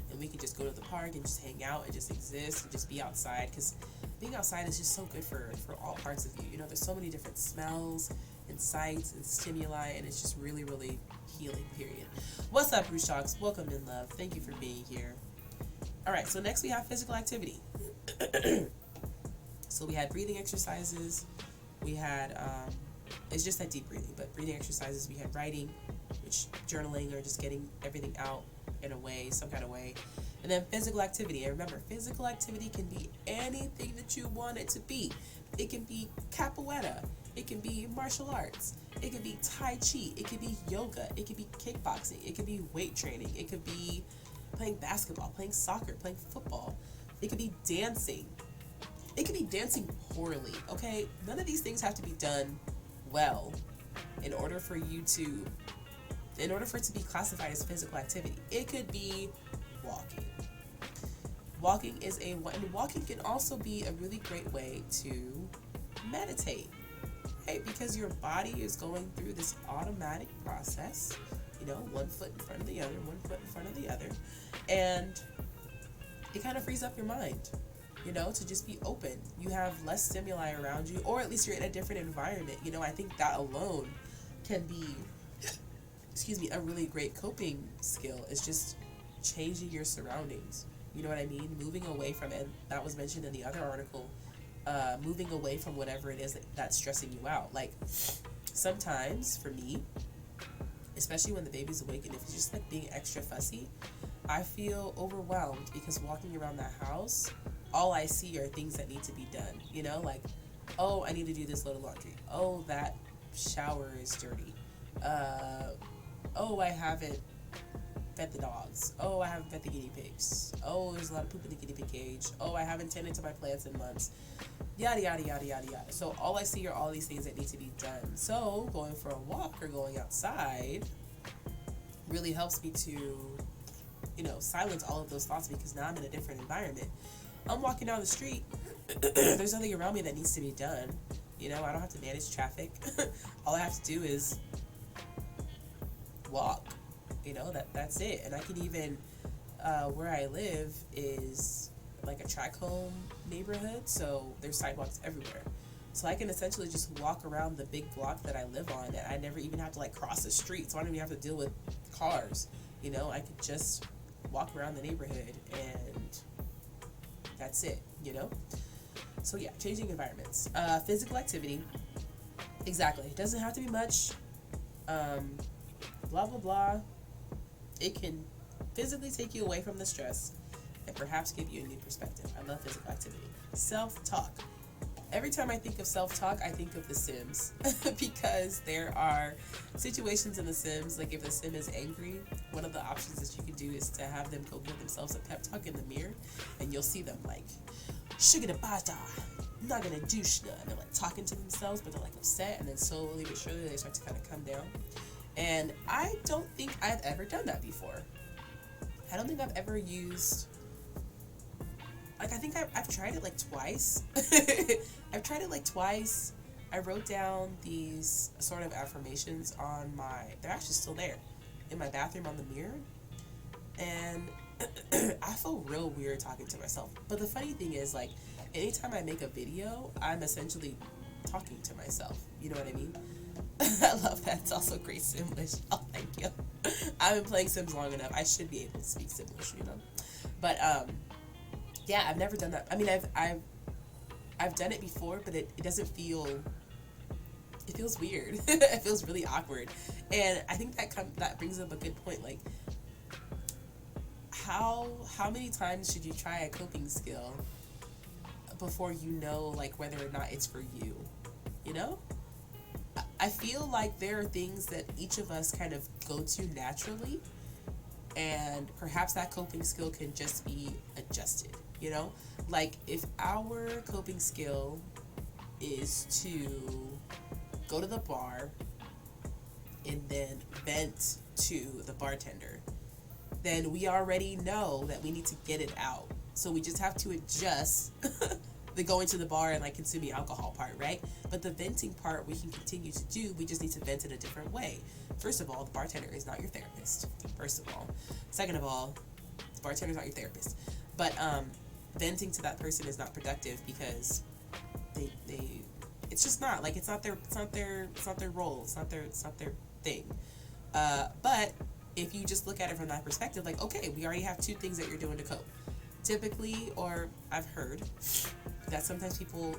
and we can just go to the park and just hang out and just exist and just be outside, because being outside is just so good for all parts of you. There's so many different smells and sights and stimuli, and it's just really, really healing, period. What's up, Bruce Talks? Welcome in, love. Thank you for being here. All right, so next we have physical activity. So we had breathing exercises, We had, it's just that deep breathing, but breathing exercises. We had writing, which journaling or just getting everything out in a way, some kind of way. And then physical activity. And remember, physical activity can be anything that you want it to be. It can be capoeira. It can be martial arts. It could be Tai Chi. It could be yoga. It could be kickboxing. It could be weight training. It could be playing basketball, playing soccer, playing football. It could be dancing. It could be dancing poorly, okay? None of these things have to be done well in order for it to be classified as physical activity. It could be walking. Walking can also be a really great way to meditate, right? Because your body is going through this automatic process, one foot in front of the other, one foot in front of the other, and it kind of frees up your mind, to just be open. You have less stimuli around you, or at least you're in a different environment. I think that alone can be, a really great coping skill, is just changing your surroundings. You know what I mean? Moving away from it. That was mentioned in the other article. Moving away from whatever it is that's stressing you out. Like, sometimes, for me, especially when the baby's awake, and if it's just like being extra fussy, I feel overwhelmed because walking around the house, all I see are things that need to be done. Like, oh, I need to do this load of laundry. Oh, that shower is dirty. Oh, I haven't fed the dogs. Oh, I haven't fed the guinea pigs. Oh, there's a lot of poop in the guinea pig cage. Oh, I haven't tended to my plants in months. Yada, yada, yada, yada, yada. So all I see are all these things that need to be done. So going for a walk or going outside really helps me to, silence all of those thoughts, because now I'm in a different environment. I'm walking down the street. There's nothing around me that needs to be done. I don't have to manage traffic. All I have to do is walk. That's it. And I can even, where I live is like a tract home neighborhood, so there's sidewalks everywhere. So I can essentially just walk around the big block that I live on, and I never even have to cross the street, so I don't even have to deal with cars. I could just walk around the neighborhood, and that's it. So yeah, changing environments. Physical activity. Exactly. It doesn't have to be much. Blah, blah, blah. It can physically take you away from the stress and perhaps give you a new perspective. I love physical activity. Self-talk. Every time I think of self-talk, I think of The Sims because there are situations in The Sims, like if the Sim is angry, one of the options that you can do is to have them go give themselves a pep talk in the mirror, and you'll see them like, sugar da bata, I'm not gonna do shna, and they're like talking to themselves, but they're like upset, and then slowly but surely they start to kind of come down. And I don't think I've ever done that before. I don't think I've ever used, I think I've tried it twice. I've tried it twice. I wrote down these sort of affirmations on they're actually still there, in my bathroom on the mirror. And I feel real weird talking to myself. But the funny thing is, anytime I make a video, I'm essentially talking to myself. You know what I mean? I love that. It's also great Simlish. Oh, thank you. I've been playing Sims long enough. I should be able to speak Simlish, But, yeah, I've never done that. I mean, I've done it before, but it doesn't feel, it feels weird. It feels really awkward. And I think that brings up a good point. How many times should you try a coping skill before you know, whether or not it's for you? I feel like there are things that each of us kind of go to naturally, and perhaps that coping skill can just be adjusted, if our coping skill is to go to the bar and then vent to the bartender, then we already know that we need to get it out. So we just have to adjust the going to the bar and consuming alcohol part, right? But the venting part we can continue to do. We just need to vent in a different way. First of all, the bartender is not your therapist. First of all. Second of all, the bartender is not your therapist. But venting to that person is not productive because they it's just not it's not their role. It's not their thing. But if you just look at it from that perspective, okay, we already have two things that you're doing to cope. Typically, or I've heard that sometimes people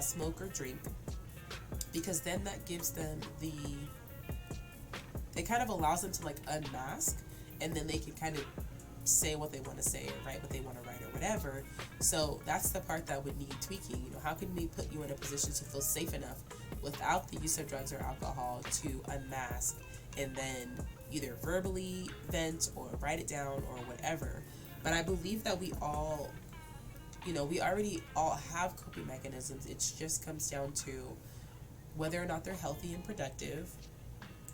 smoke or drink, because then that gives them it kind of allows them to like unmask, and then they can kind of say what they want to say or write what they want to write or whatever. So that's the part that would need tweaking. You know, how can we put you in a position to feel safe enough without the use of drugs or alcohol to unmask and then either verbally vent or write it down or whatever. But I believe that we all, we already all have coping mechanisms. It just comes down to whether or not they're healthy and productive,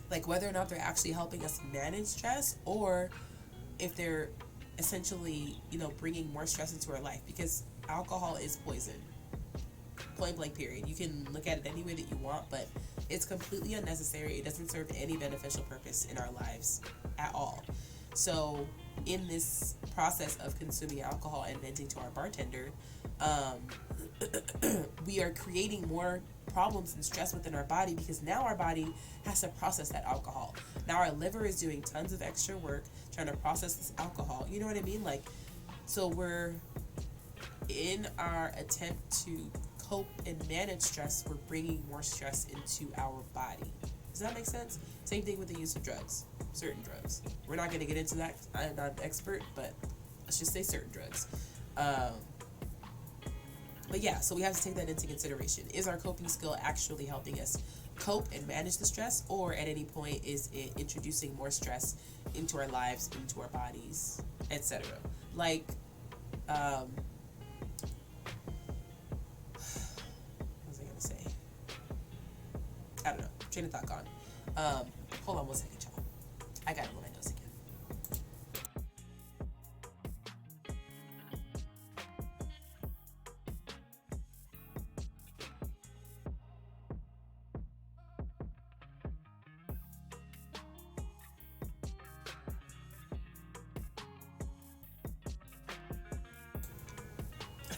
like whether or not they're actually helping us manage stress, or if they're essentially, bringing more stress into our life, because alcohol is poison. Point blank period. You can look at it any way that you want, but it's completely unnecessary. It doesn't serve any beneficial purpose in our lives at all. So in this process of consuming alcohol and venting to our bartender, we are creating more problems and stress within our body, because now our body has to process that alcohol. Now our liver is doing tons of extra work trying to process this alcohol. You know what I mean? Like, so we're in our attempt to cope and manage stress, we're bringing more stress into our body. Does that make sense? Same thing with the use of drugs, certain drugs. We're not going to get into that. I'm not an expert, but let's just say certain drugs. But yeah, so we have to take that into consideration. Is our coping skill actually helping us cope and manage the stress, or at any point is it introducing more stress into our lives, into our bodies, etc.? Like, what was I gonna say? I don't know. Train of thought gone. Hold on one second, y'all. I gotta blow my nose again.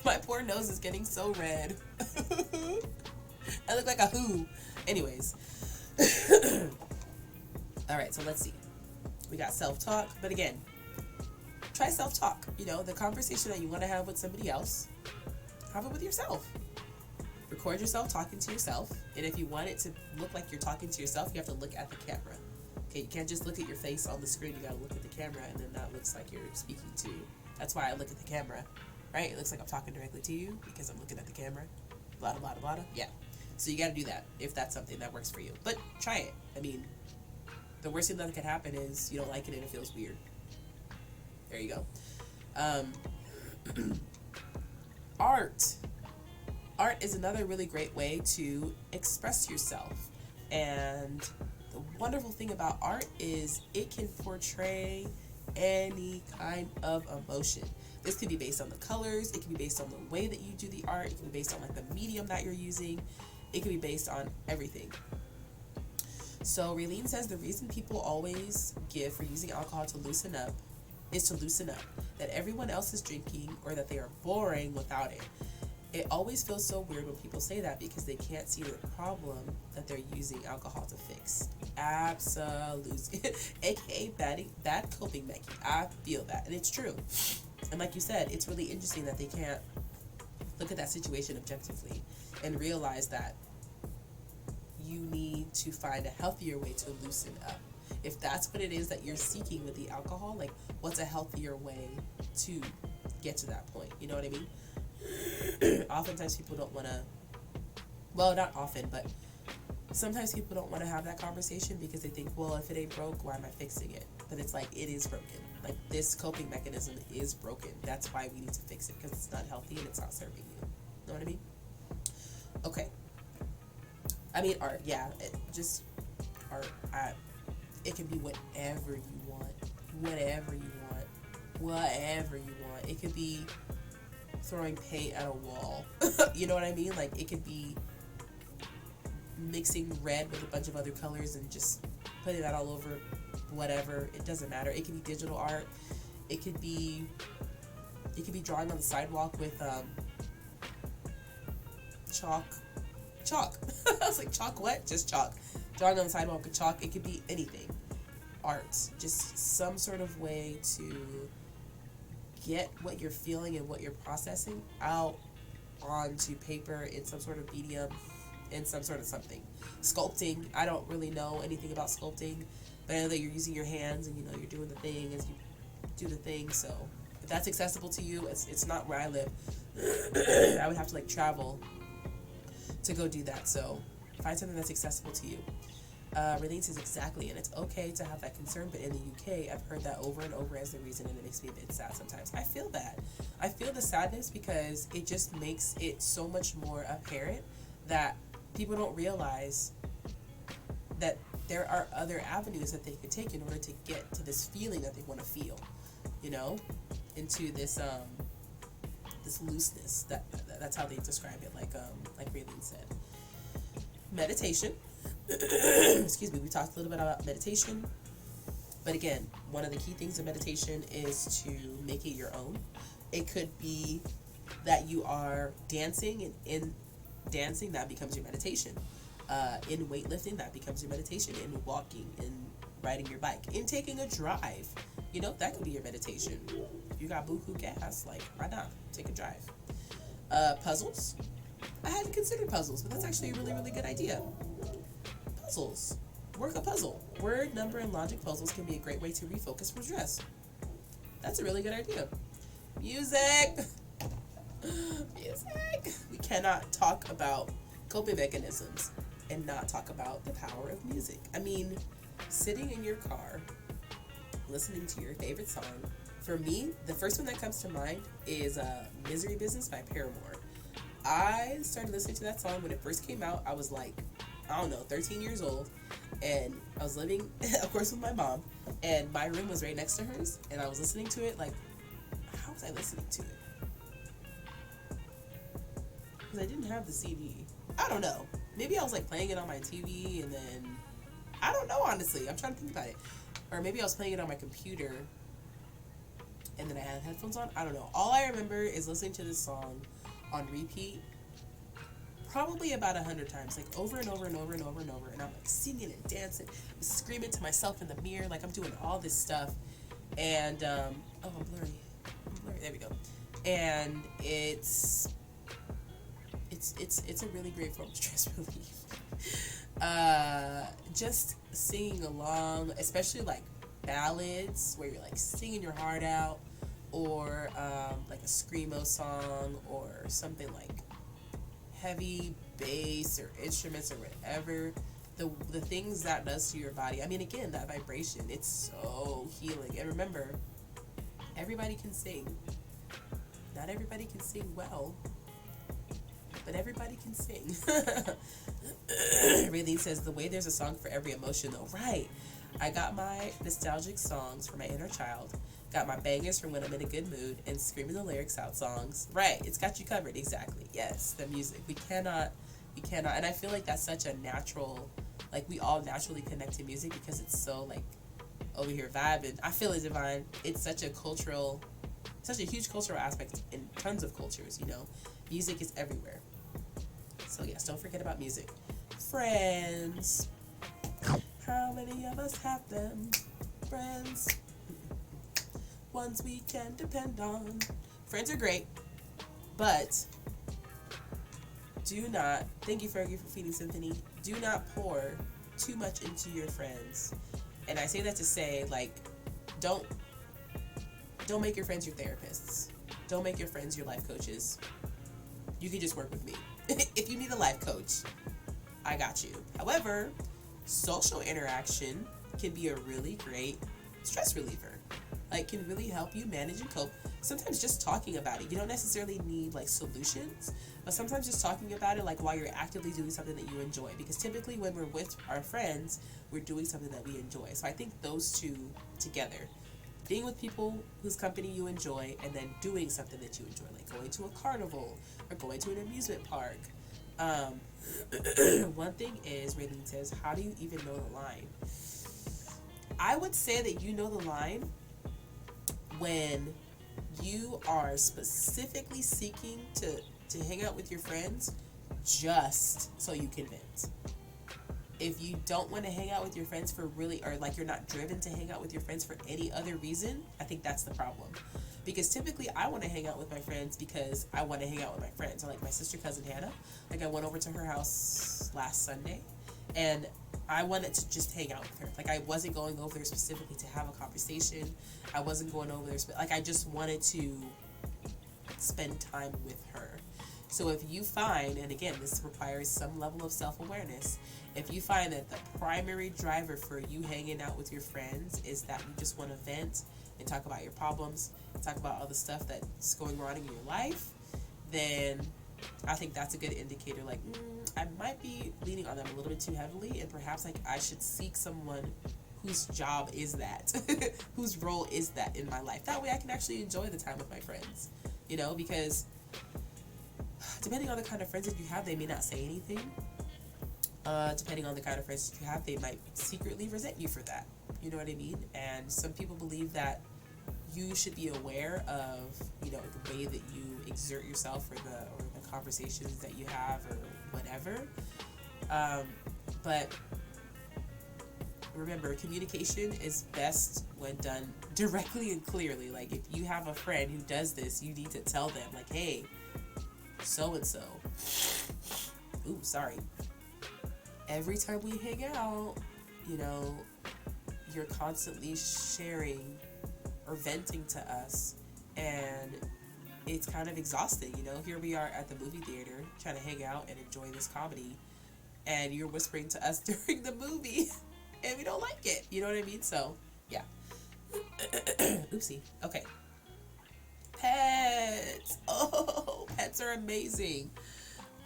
My poor nose is getting so red. I look like a who. Anyways. Alright, so let's see. We got self-talk, but again, try self-talk. The conversation that you want to have with somebody else, have it with yourself. Record yourself talking to yourself, and if you want it to look like you're talking to yourself, you have to look at the camera. Okay, you can't just look at your face on the screen. You gotta look at the camera, and then that looks like you're speaking to you. That's why I look at the camera. Right? It looks like I'm talking directly to you because I'm looking at the camera. Blah, blah, blah, blah. Yeah. So you got to do that if that's something that works for you. But try it. I mean, the worst thing that could happen is you don't like it and it feels weird. There you go. Art. Art is another really great way to express yourself. And the wonderful thing about art is it can portray any kind of emotion. This could be based on the colors. It can be based on the way that you do the art. It can be based on like the medium that you're using. It can be based on everything. So Raylene says the reason people always give for using alcohol to loosen up is to loosen up. That everyone else is drinking or that they are boring without it. It always feels so weird when people say that because they can't see the problem that they're using alcohol to fix. Absolutely. AKA bad coping mechanism. I feel that. And it's true. And like you said, it's really interesting that they can't look at that situation objectively and realize that you need to find a healthier way to loosen up. If that's what it is that you're seeking with the alcohol, like what's a healthier way to get to that point? You know what I mean? Oftentimes people don't want to, well, not often, but sometimes people don't want to have that conversation because they think, well, if it ain't broke, why am I fixing it? But it's like, it is broken. Like, this coping mechanism is broken. That's why we need to fix it, because it's not healthy and it's not serving you. Know what I mean? Okay. I mean, art, yeah. Art. It can be whatever you want. Whatever you want. Whatever you want. It could be throwing paint at a wall. You know what I mean? Like, it could be mixing red with a bunch of other colors and just putting that all over whatever. It doesn't matter. It could be digital art. It could be drawing on the sidewalk with chalk. I was like, chalk what? Just chalk. Drawing on the sidewalk with chalk. It could be anything. Art. Just some sort of way to get what you're feeling and what you're processing out onto paper in some sort of medium in some sort of something. Sculpting, I don't really know anything about sculpting, but I know that you're using your hands and, you know, you're doing the thing as you do the thing. So if that's accessible to you, it's not where I live. I would have to like travel to go do that. So find something that's accessible to you. Raylene says exactly, and it's okay to have that concern, but in the UK, I've heard that over and over as the reason, and it makes me a bit sad sometimes. I feel that. I feel the sadness because it just makes it so much more apparent that people don't realize that there are other avenues that they could take in order to get to this feeling that they want to feel, you know, into this this looseness. That's how they describe it, like Raylene said. Meditation. Excuse me, we talked a little bit about meditation, but again, one of the key things in meditation is to make it your own. It could be that you are dancing, and in dancing, that becomes your meditation. In weightlifting, that becomes your meditation. In walking, in riding your bike, in taking a drive, you know, that could be your meditation. If you got buku gas, like, why not take a drive? Puzzles. I hadn't considered puzzles, but that's actually a really, really good idea. Puzzles. Work a puzzle. Word, number, and logic puzzles can be a great way to refocus from stress. That's a really good idea. Music. Music. We cannot talk about coping mechanisms and not talk about the power of music. I mean, sitting in your car, listening to your favorite song. For me, the first one that comes to mind is Misery Business by Paramore. I started listening to that song when it first came out. I was like, I don't know, 13 years old, and I was living, of course, with my mom, and my room was right next to hers, and I was listening to it, like, how was I listening to it? Because I didn't have the CD. I don't know. Maybe I was, like, playing it on my TV, and then, I don't know, honestly. I'm trying to think about it. Or maybe I was playing it on my computer, and then I had headphones on. I don't know. All I remember is listening to this song on repeat, probably about 100 times, like over and over and over and over and over, and I'm like singing and dancing, I'm screaming to myself in the mirror, like I'm doing all this stuff, and I'm blurry, there we go, and it's a really great form of stress relief. Just singing along, especially like ballads where you're like singing your heart out, or like a screamo song, or something like heavy bass or instruments or whatever, the things that does to your body. I mean, again, that vibration, it's so healing. And remember, everybody can sing. Not everybody can sing well, but everybody can sing. Raylene says, the way there's a song for every emotion, though. Right. I got my nostalgic songs for my inner child, got my bangers from when I'm in a good mood, and screaming the lyrics out songs. Right, it's got you covered, exactly. Yes, the music. We cannot, and I feel like that's such a natural, like we all naturally connect to music because it's so like over here vibing. I feel it divine. It's such a huge cultural aspect in tons of cultures, you know. Music is everywhere. So yes, don't forget about music. Friends. How many of us have them? Friends. Ones we can depend on. Friends are great, but do not, thank you Fergie for feeding Symphony, do not pour too much into your friends. And I say that to say, like, don't make your friends your therapists. Don't make your friends your life coaches. You can just work with me. If you need a life coach, I got you. However, social interaction can be a really great stress reliever. Like, can really help you manage and cope. Sometimes just talking about it, you don't necessarily need like solutions, but sometimes just talking about it, like while you're actively doing something that you enjoy, because typically when we're with our friends, we're doing something that we enjoy. So I think those two together, being with people whose company you enjoy, and then doing something that you enjoy, like going to a carnival or going to an amusement park. One thing is, Raylene says, how do you even know the line? I would say that you know the line when you are specifically seeking to hang out with your friends just so you can vent. If you don't want to hang out with your friends for really, or like you're not driven to hang out with your friends for any other reason, I think that's the problem. Because typically I want to hang out with my friends because I want to hang out with my friends. Or like my sister cousin Hannah, like I went over to her house last Sunday, and I wanted to just hang out with her. Like I wasn't going over there specifically to have a conversation. I wasn't going over there like I just wanted to spend time with her. So if you find, and again, this requires some level of self-awareness, if you find that the primary driver for you hanging out with your friends is that you just want to vent and talk about your problems, talk about all the stuff that's going wrong in your life, then I think that's a good indicator. Like, I might be leaning on them a little bit too heavily, and perhaps like I should seek someone whose job is that, whose role is that in my life. That way I can actually enjoy the time with my friends, you know, because depending on the kind of friends that you have, they may not say anything. Depending on the kind of friends that you have, they might secretly resent you for that. You know what I mean? And some people believe that you should be aware of, you know, the way that you exert yourself or the conversations that you have or whatever. But remember, communication is best when done directly and clearly. Like if you have a friend who does this, you need to tell them like, hey, so-and-so. Ooh, sorry. Every time we hang out, you know, you're constantly sharing or venting to us, and it's kind of exhausting, you know. Here we are at the movie theater trying to hang out and enjoy this comedy, and you're whispering to us during the movie, and we don't like it, you know what I mean? So, yeah. Oopsie. Okay. Pets. Oh, pets are amazing.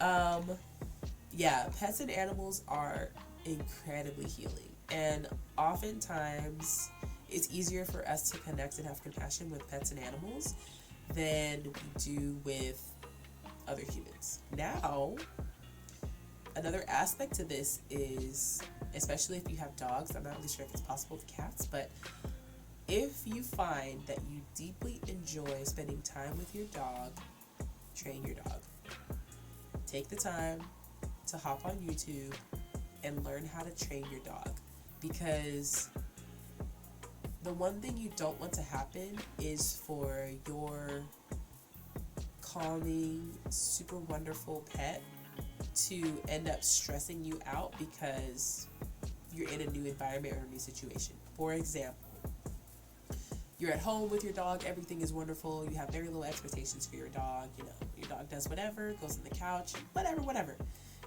Yeah, pets and animals are incredibly healing, and oftentimes it's easier for us to connect and have compassion with pets and animals than we do with other humans. Now, another aspect to this is, especially if you have dogs, I'm not really sure if it's possible with cats, but if you find that you deeply enjoy spending time with your dog, train your dog. Take the time to hop on YouTube and learn how to train your dog, because the one thing you don't want to happen is for your calming, super wonderful pet to end up stressing you out because you're in a new environment or a new situation. For example, you're at home with your dog, everything is wonderful, you have very little expectations for your dog, you know, your dog does whatever, goes on the couch, whatever.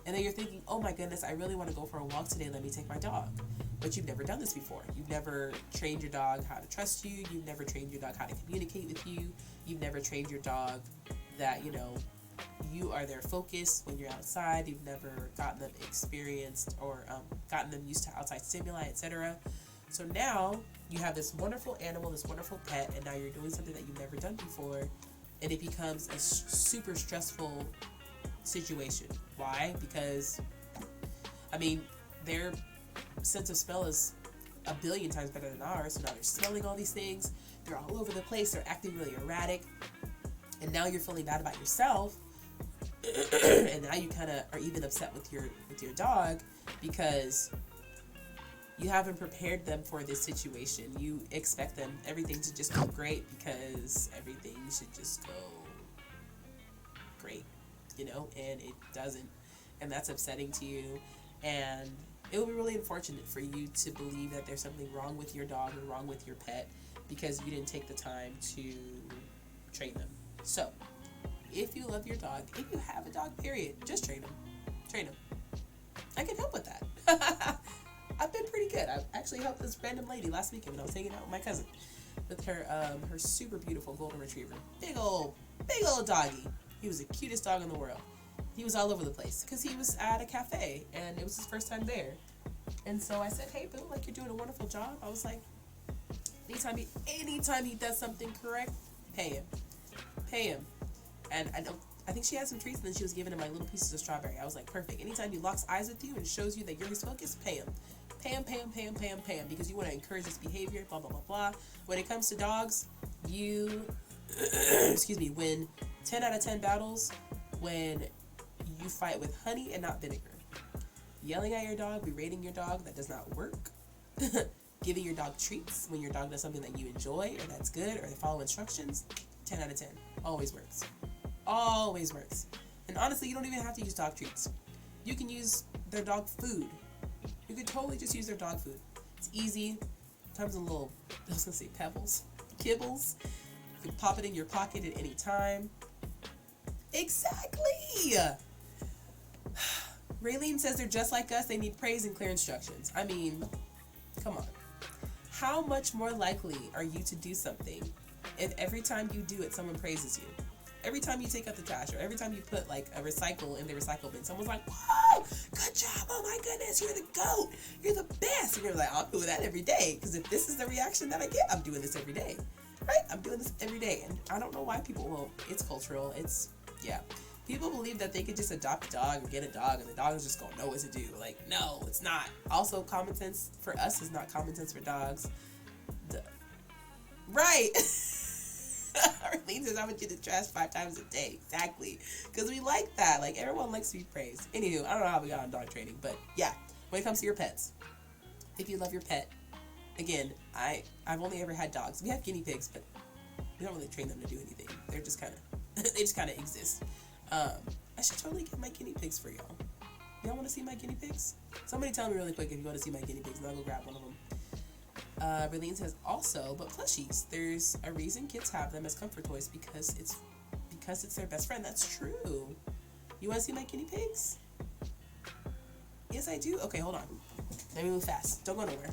And then you're thinking, oh my goodness, I really want to go for a walk today, let me take my dog. But you've never done this before. You've never trained your dog how to trust you. You've never trained your dog how to communicate with you. You've never trained your dog that, you know, you are their focus when you're outside. You've never gotten them experienced or gotten them used to outside stimuli, etc. So now you have this wonderful animal, this wonderful pet, and now you're doing something that you've never done before, and it becomes a super stressful situation. Why? Because, I mean, their sense of smell is a billion times better than ours, so now they're smelling all these things, they're all over the place, they're acting really erratic, and now you're feeling bad about yourself, and now you kind of are even upset with your dog because you haven't prepared them for this situation. You expect them everything to just go great because everything should just go great, you know, and it doesn't, and that's upsetting to you, and it will be really unfortunate for you to believe that there's something wrong with your dog or wrong with your pet because you didn't take the time to train them. So, if you love your dog, if you have a dog, period, just train them. Train them. I can help with that. I've been pretty good. I've actually helped this random lady last weekend when I was hanging out with my cousin with her her super beautiful golden retriever. Big old doggy. He was the cutest dog in the world. He was all over the place because he was at a cafe and it was his first time there. And so I said, hey, Boo, like, you're doing a wonderful job. I was like, anytime he does something correct, pay him. And I think she had some treats and then she was giving him like little pieces of strawberry. I was like, perfect. Anytime he locks eyes with you and shows you that you're his focus, pay him. Pay him because you want to encourage his behavior, blah, blah, blah, blah. When it comes to dogs, you, win 10 out of 10 battles when you fight with honey and not vinegar. Yelling at your dog, berating your dog, that does not work. Giving your dog treats when your dog does something that you enjoy or that's good or they follow instructions, 10 out of 10. Always works. Always works. And honestly, you don't even have to use dog treats. You can use their dog food. You could totally just use their dog food. It's easy. Comes in little, I was going to say pebbles, kibbles. You can pop it in your pocket at any time. Exactly! Raylene says they're just like us. They need praise and clear instructions. I mean, come on. How much more likely are you to do something if every time you do it, someone praises you? Every time you take out the trash or every time you put like a recycle in the recycle bin, someone's like, whoa, good job. Oh my goodness, you're the GOAT. You're the best. And you're like, I'm doing that every day. Because if this is the reaction that I get, I'm doing this every day. Right? I'm doing this every day. And I don't know why people, well, it's cultural. It's, yeah. People believe that they could just adopt a dog or get a dog and the dog is just going to know what to do. Like, no, it's not. Also, common sense for us is not common sense for dogs. Duh. Right. Arlene says I would get the trash 5 times a day. Exactly. Because we like that. Like, everyone likes to be praised. Anywho, I don't know how we got on dog training. But, yeah. When it comes to your pets. If you love your pet. Again, I've only ever had dogs. We have guinea pigs, but we don't really train them to do anything. They're just kind of... they just kind of exist. I should totally get my guinea pigs for y'all. Y'all want to see my guinea pigs? Somebody tell me really quick if you want to see my guinea pigs, and I'll go grab one of them. Raylene says also, but plushies. There's a reason kids have them as comfort toys because it's their best friend. That's true. You want to see my guinea pigs? Yes, I do. Okay, hold on. Let me move fast. Don't go nowhere.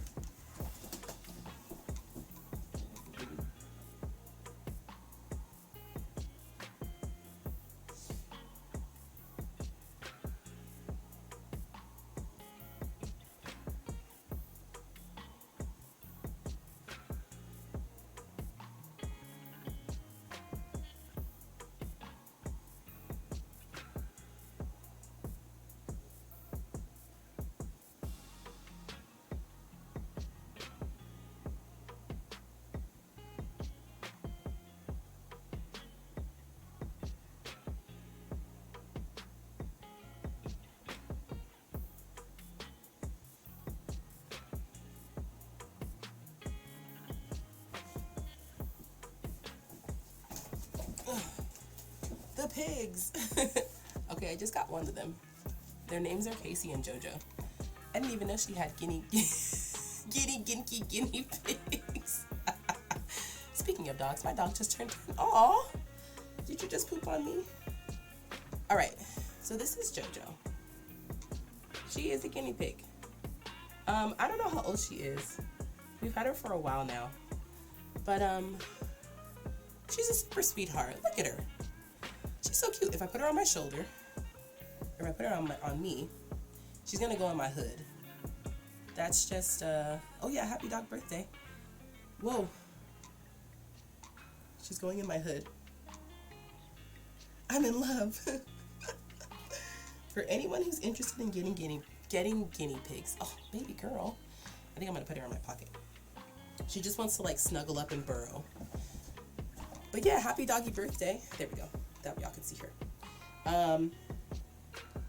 The pigs. Okay, I just got one of them. Their names are Casey and JoJo. I didn't even know she had guinea pigs. Speaking of dogs, my dog just turned 10. Aw, did you just poop on me? All right, so this is JoJo. She is a guinea pig. I don't know how old she is. We've had her for a while now, but she's a super sweetheart. Look at her. She's so cute. If I put her on my shoulder, or if I put her on me, she's gonna go on my hood. That's just oh yeah, happy dog birthday. Whoa. She's going in my hood. I'm in love. For anyone who's interested in getting guinea pigs, oh baby girl, I think I'm gonna put her in my pocket. She just wants to like snuggle up and burrow. But yeah, happy doggy birthday. There we go. That way y'all can see her.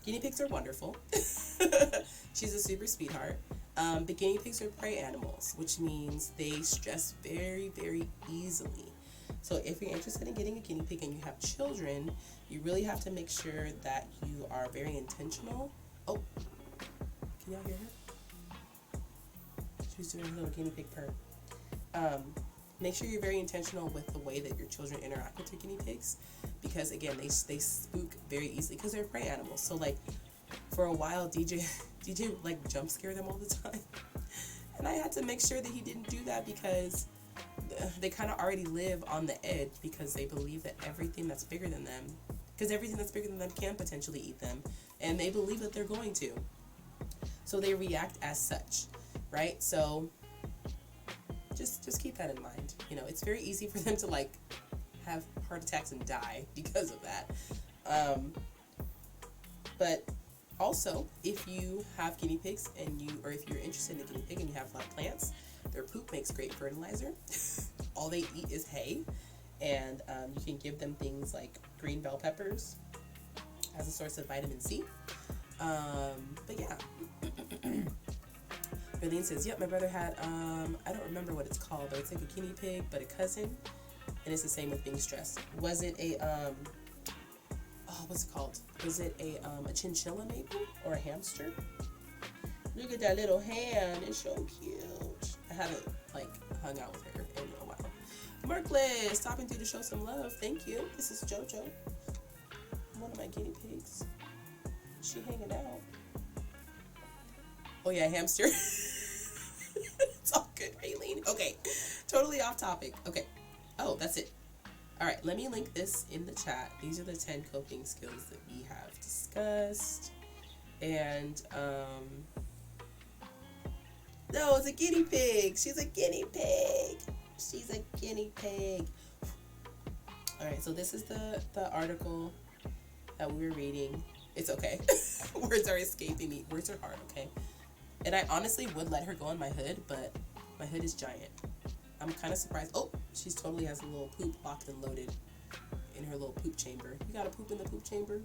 Guinea pigs are wonderful. She's a super sweetheart. But guinea pigs are prey animals, which means they stress very, very easily. So if you're interested in getting a guinea pig and you have children, you really have to make sure that you are very intentional. Oh, can y'all hear her? She's doing a little guinea pig purr. Make sure you're very intentional with the way that your children interact with your guinea pigs, because again, they spook very easily because they're prey animals. So like for a while, DJ would like jump scare them all the time, and I had to make sure that he didn't do that because they kind of already live on the edge because they believe that everything that's bigger than them, can potentially eat them, and they believe that they're going to. So they react as such, right? So just keep that in mind. You know, it's very easy for them to like have heart attacks and die because of that. But also, if you have guinea pigs or if you're interested in a guinea pig and you have a lot of plants, their poop makes great fertilizer. All they eat is hay, and you can give them things like green bell peppers as a source of vitamin C. But yeah. Raylene says, yep, my brother had, I don't remember what it's called, but it's like a guinea pig, but a cousin. And it's the same with being stressed. Was it a, what's it called? Was it a chinchilla maybe? Or a hamster? Look at that little hand. It's so cute. I haven't, like, hung out with her in a while. Merkless, stopping through to show some love. Thank you. This is JoJo. One of my guinea pigs. She hanging out. Oh, yeah, hamster. It's all good, Raylene. Okay, totally off topic. Okay. Oh, that's it. All right, let me link this in the chat. These are the 10 coping skills that we have discussed. And, no, it's a guinea pig. She's a guinea pig. She's a guinea pig. All right, so this is the article that we were reading. It's okay. Words are escaping me. Words are hard, okay? And I honestly would let her go on my hood, but my hood is giant. I'm kind of surprised. Oh, she totally has a little poop locked and loaded in her little poop chamber. You got a poop in the poop chamber?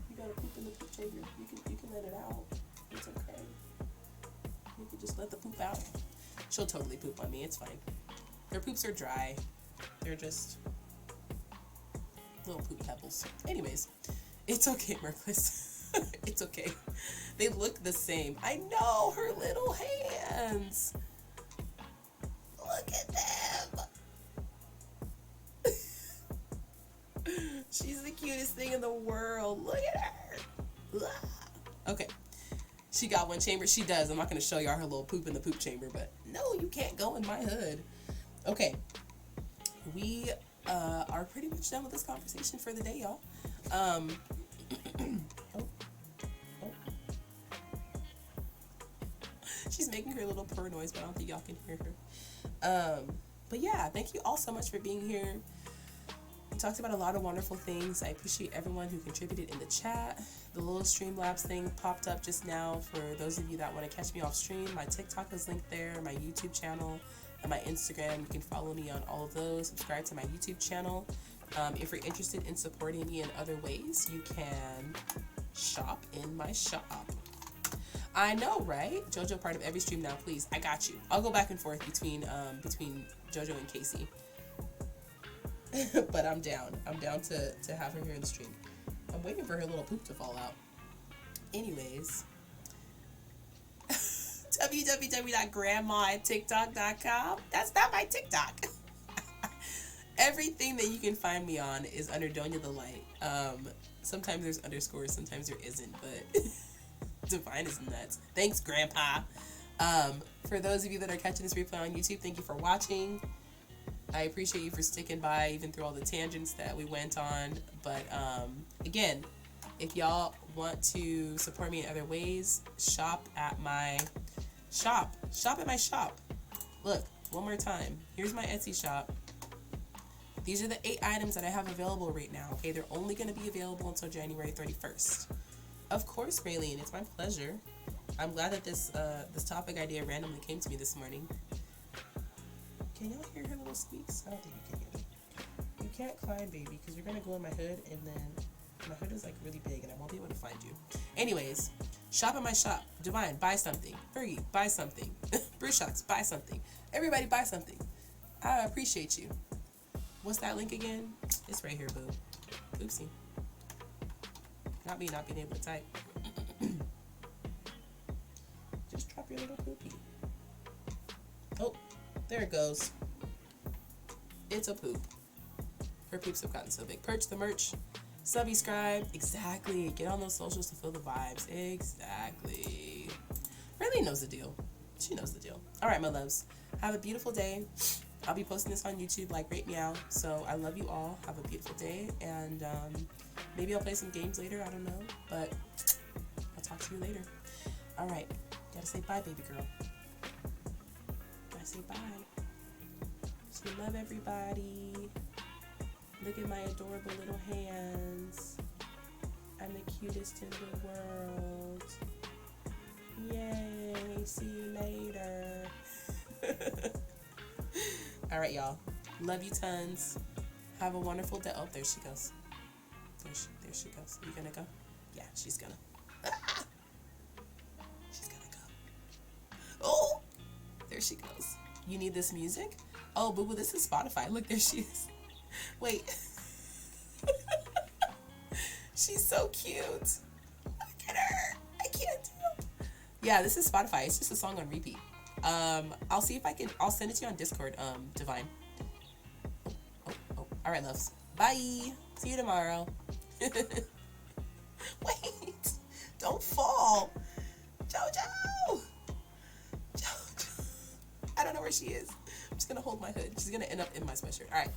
You got a poop in the poop chamber? You can let it out. It's okay. You can just let the poop out. She'll totally poop on me. It's fine. Their poops are dry. They're just little poop pebbles. Anyways, it's okay, Merkless. It's okay. They look the same. I know, her little hands. Look at them. She's the cutest thing in the world. Look at her. Okay. She got one chamber. She does. I'm not going to show y'all her little poop in the poop chamber, but no, you can't go in my hood. Okay. We are pretty much done with this conversation for the day, y'all. Oh. She's making her little purr noise, but I don't think y'all can hear her. But yeah, thank you all so much for being here. We talked about a lot of wonderful things. I appreciate everyone who contributed in the chat. The little Streamlabs thing popped up just now for those of you that want to catch me off stream. My TikTok is linked there, my YouTube channel, and my Instagram. You can follow me on all of those. Subscribe to my YouTube channel. If you're interested in supporting me in other ways, you can shop in my shop. I know, right? JoJo part of every stream now, please. I got you. I'll go back and forth between JoJo and Casey. But I'm down. I'm down to have her here in the stream. I'm waiting for her little poop to fall out. Anyways. www.grandma@tiktok.com. That's not my TikTok. Everything that you can find me on is under Doña the Light. Sometimes there's underscores, sometimes there isn't, but Divine is nuts. Thanks, Grandpa. For those of you that are catching this replay on YouTube, thank you for watching. I appreciate you for sticking by even through all the tangents that we went on. But again, if y'all want to support me in other ways, shop at my shop. Shop at my shop. Look, one more time. Here's my Etsy shop. These are the 8 items that I have available right now. Okay, they're only going to be available until January 31st. Of course, Raylene, it's my pleasure. I'm glad that this topic idea randomly came to me this morning. Can y'all hear her little squeaks? I don't think you can hear them. You can't climb, baby, because you're going to go in my hood, and then my hood is like really big, and I won't be able to find you. Anyways, shop at my shop. Divine, buy something. Fergie, buy something. Bruce Shots, buy something. Everybody buy something. I appreciate you. What's that link again? It's right here, boo. Oopsie. Not me not being able to type. Just drop your little poopy. Oh, there it goes. It's a poop. Her poops have gotten so big. Purchase the merch. Subscribe. Exactly. Get on those socials to feel the vibes. Exactly. Really knows the deal. She knows the deal. All right, my loves. Have a beautiful day. I'll be posting this on YouTube, like Rate Meow. So I love you all. Have a beautiful day. And maybe I'll play some games later. I don't know. But I'll talk to you later. All right. Gotta say bye, baby girl. Gotta say bye. Say love, everybody. Look at my adorable little hands. I'm the cutest in the world. Yay. See you later. All right, y'all. Love you tons. Have a wonderful day. Oh, there she goes. There she goes. You gonna go? Yeah, she's gonna. She's gonna go. There she goes. You need this music? Oh, boo boo, this is Spotify. Look, there she is. Wait. She's so cute. Look at her. I can't do it. Yeah, this is Spotify. It's just a song on repeat. I'll see if I can. I'll send it to you on Discord, Divine. Oh. All right, loves. Bye. See you tomorrow. Wait. Don't fall. JoJo. I don't know where she is. I'm just going to hold my hood. She's going to end up in my sweatshirt. All right.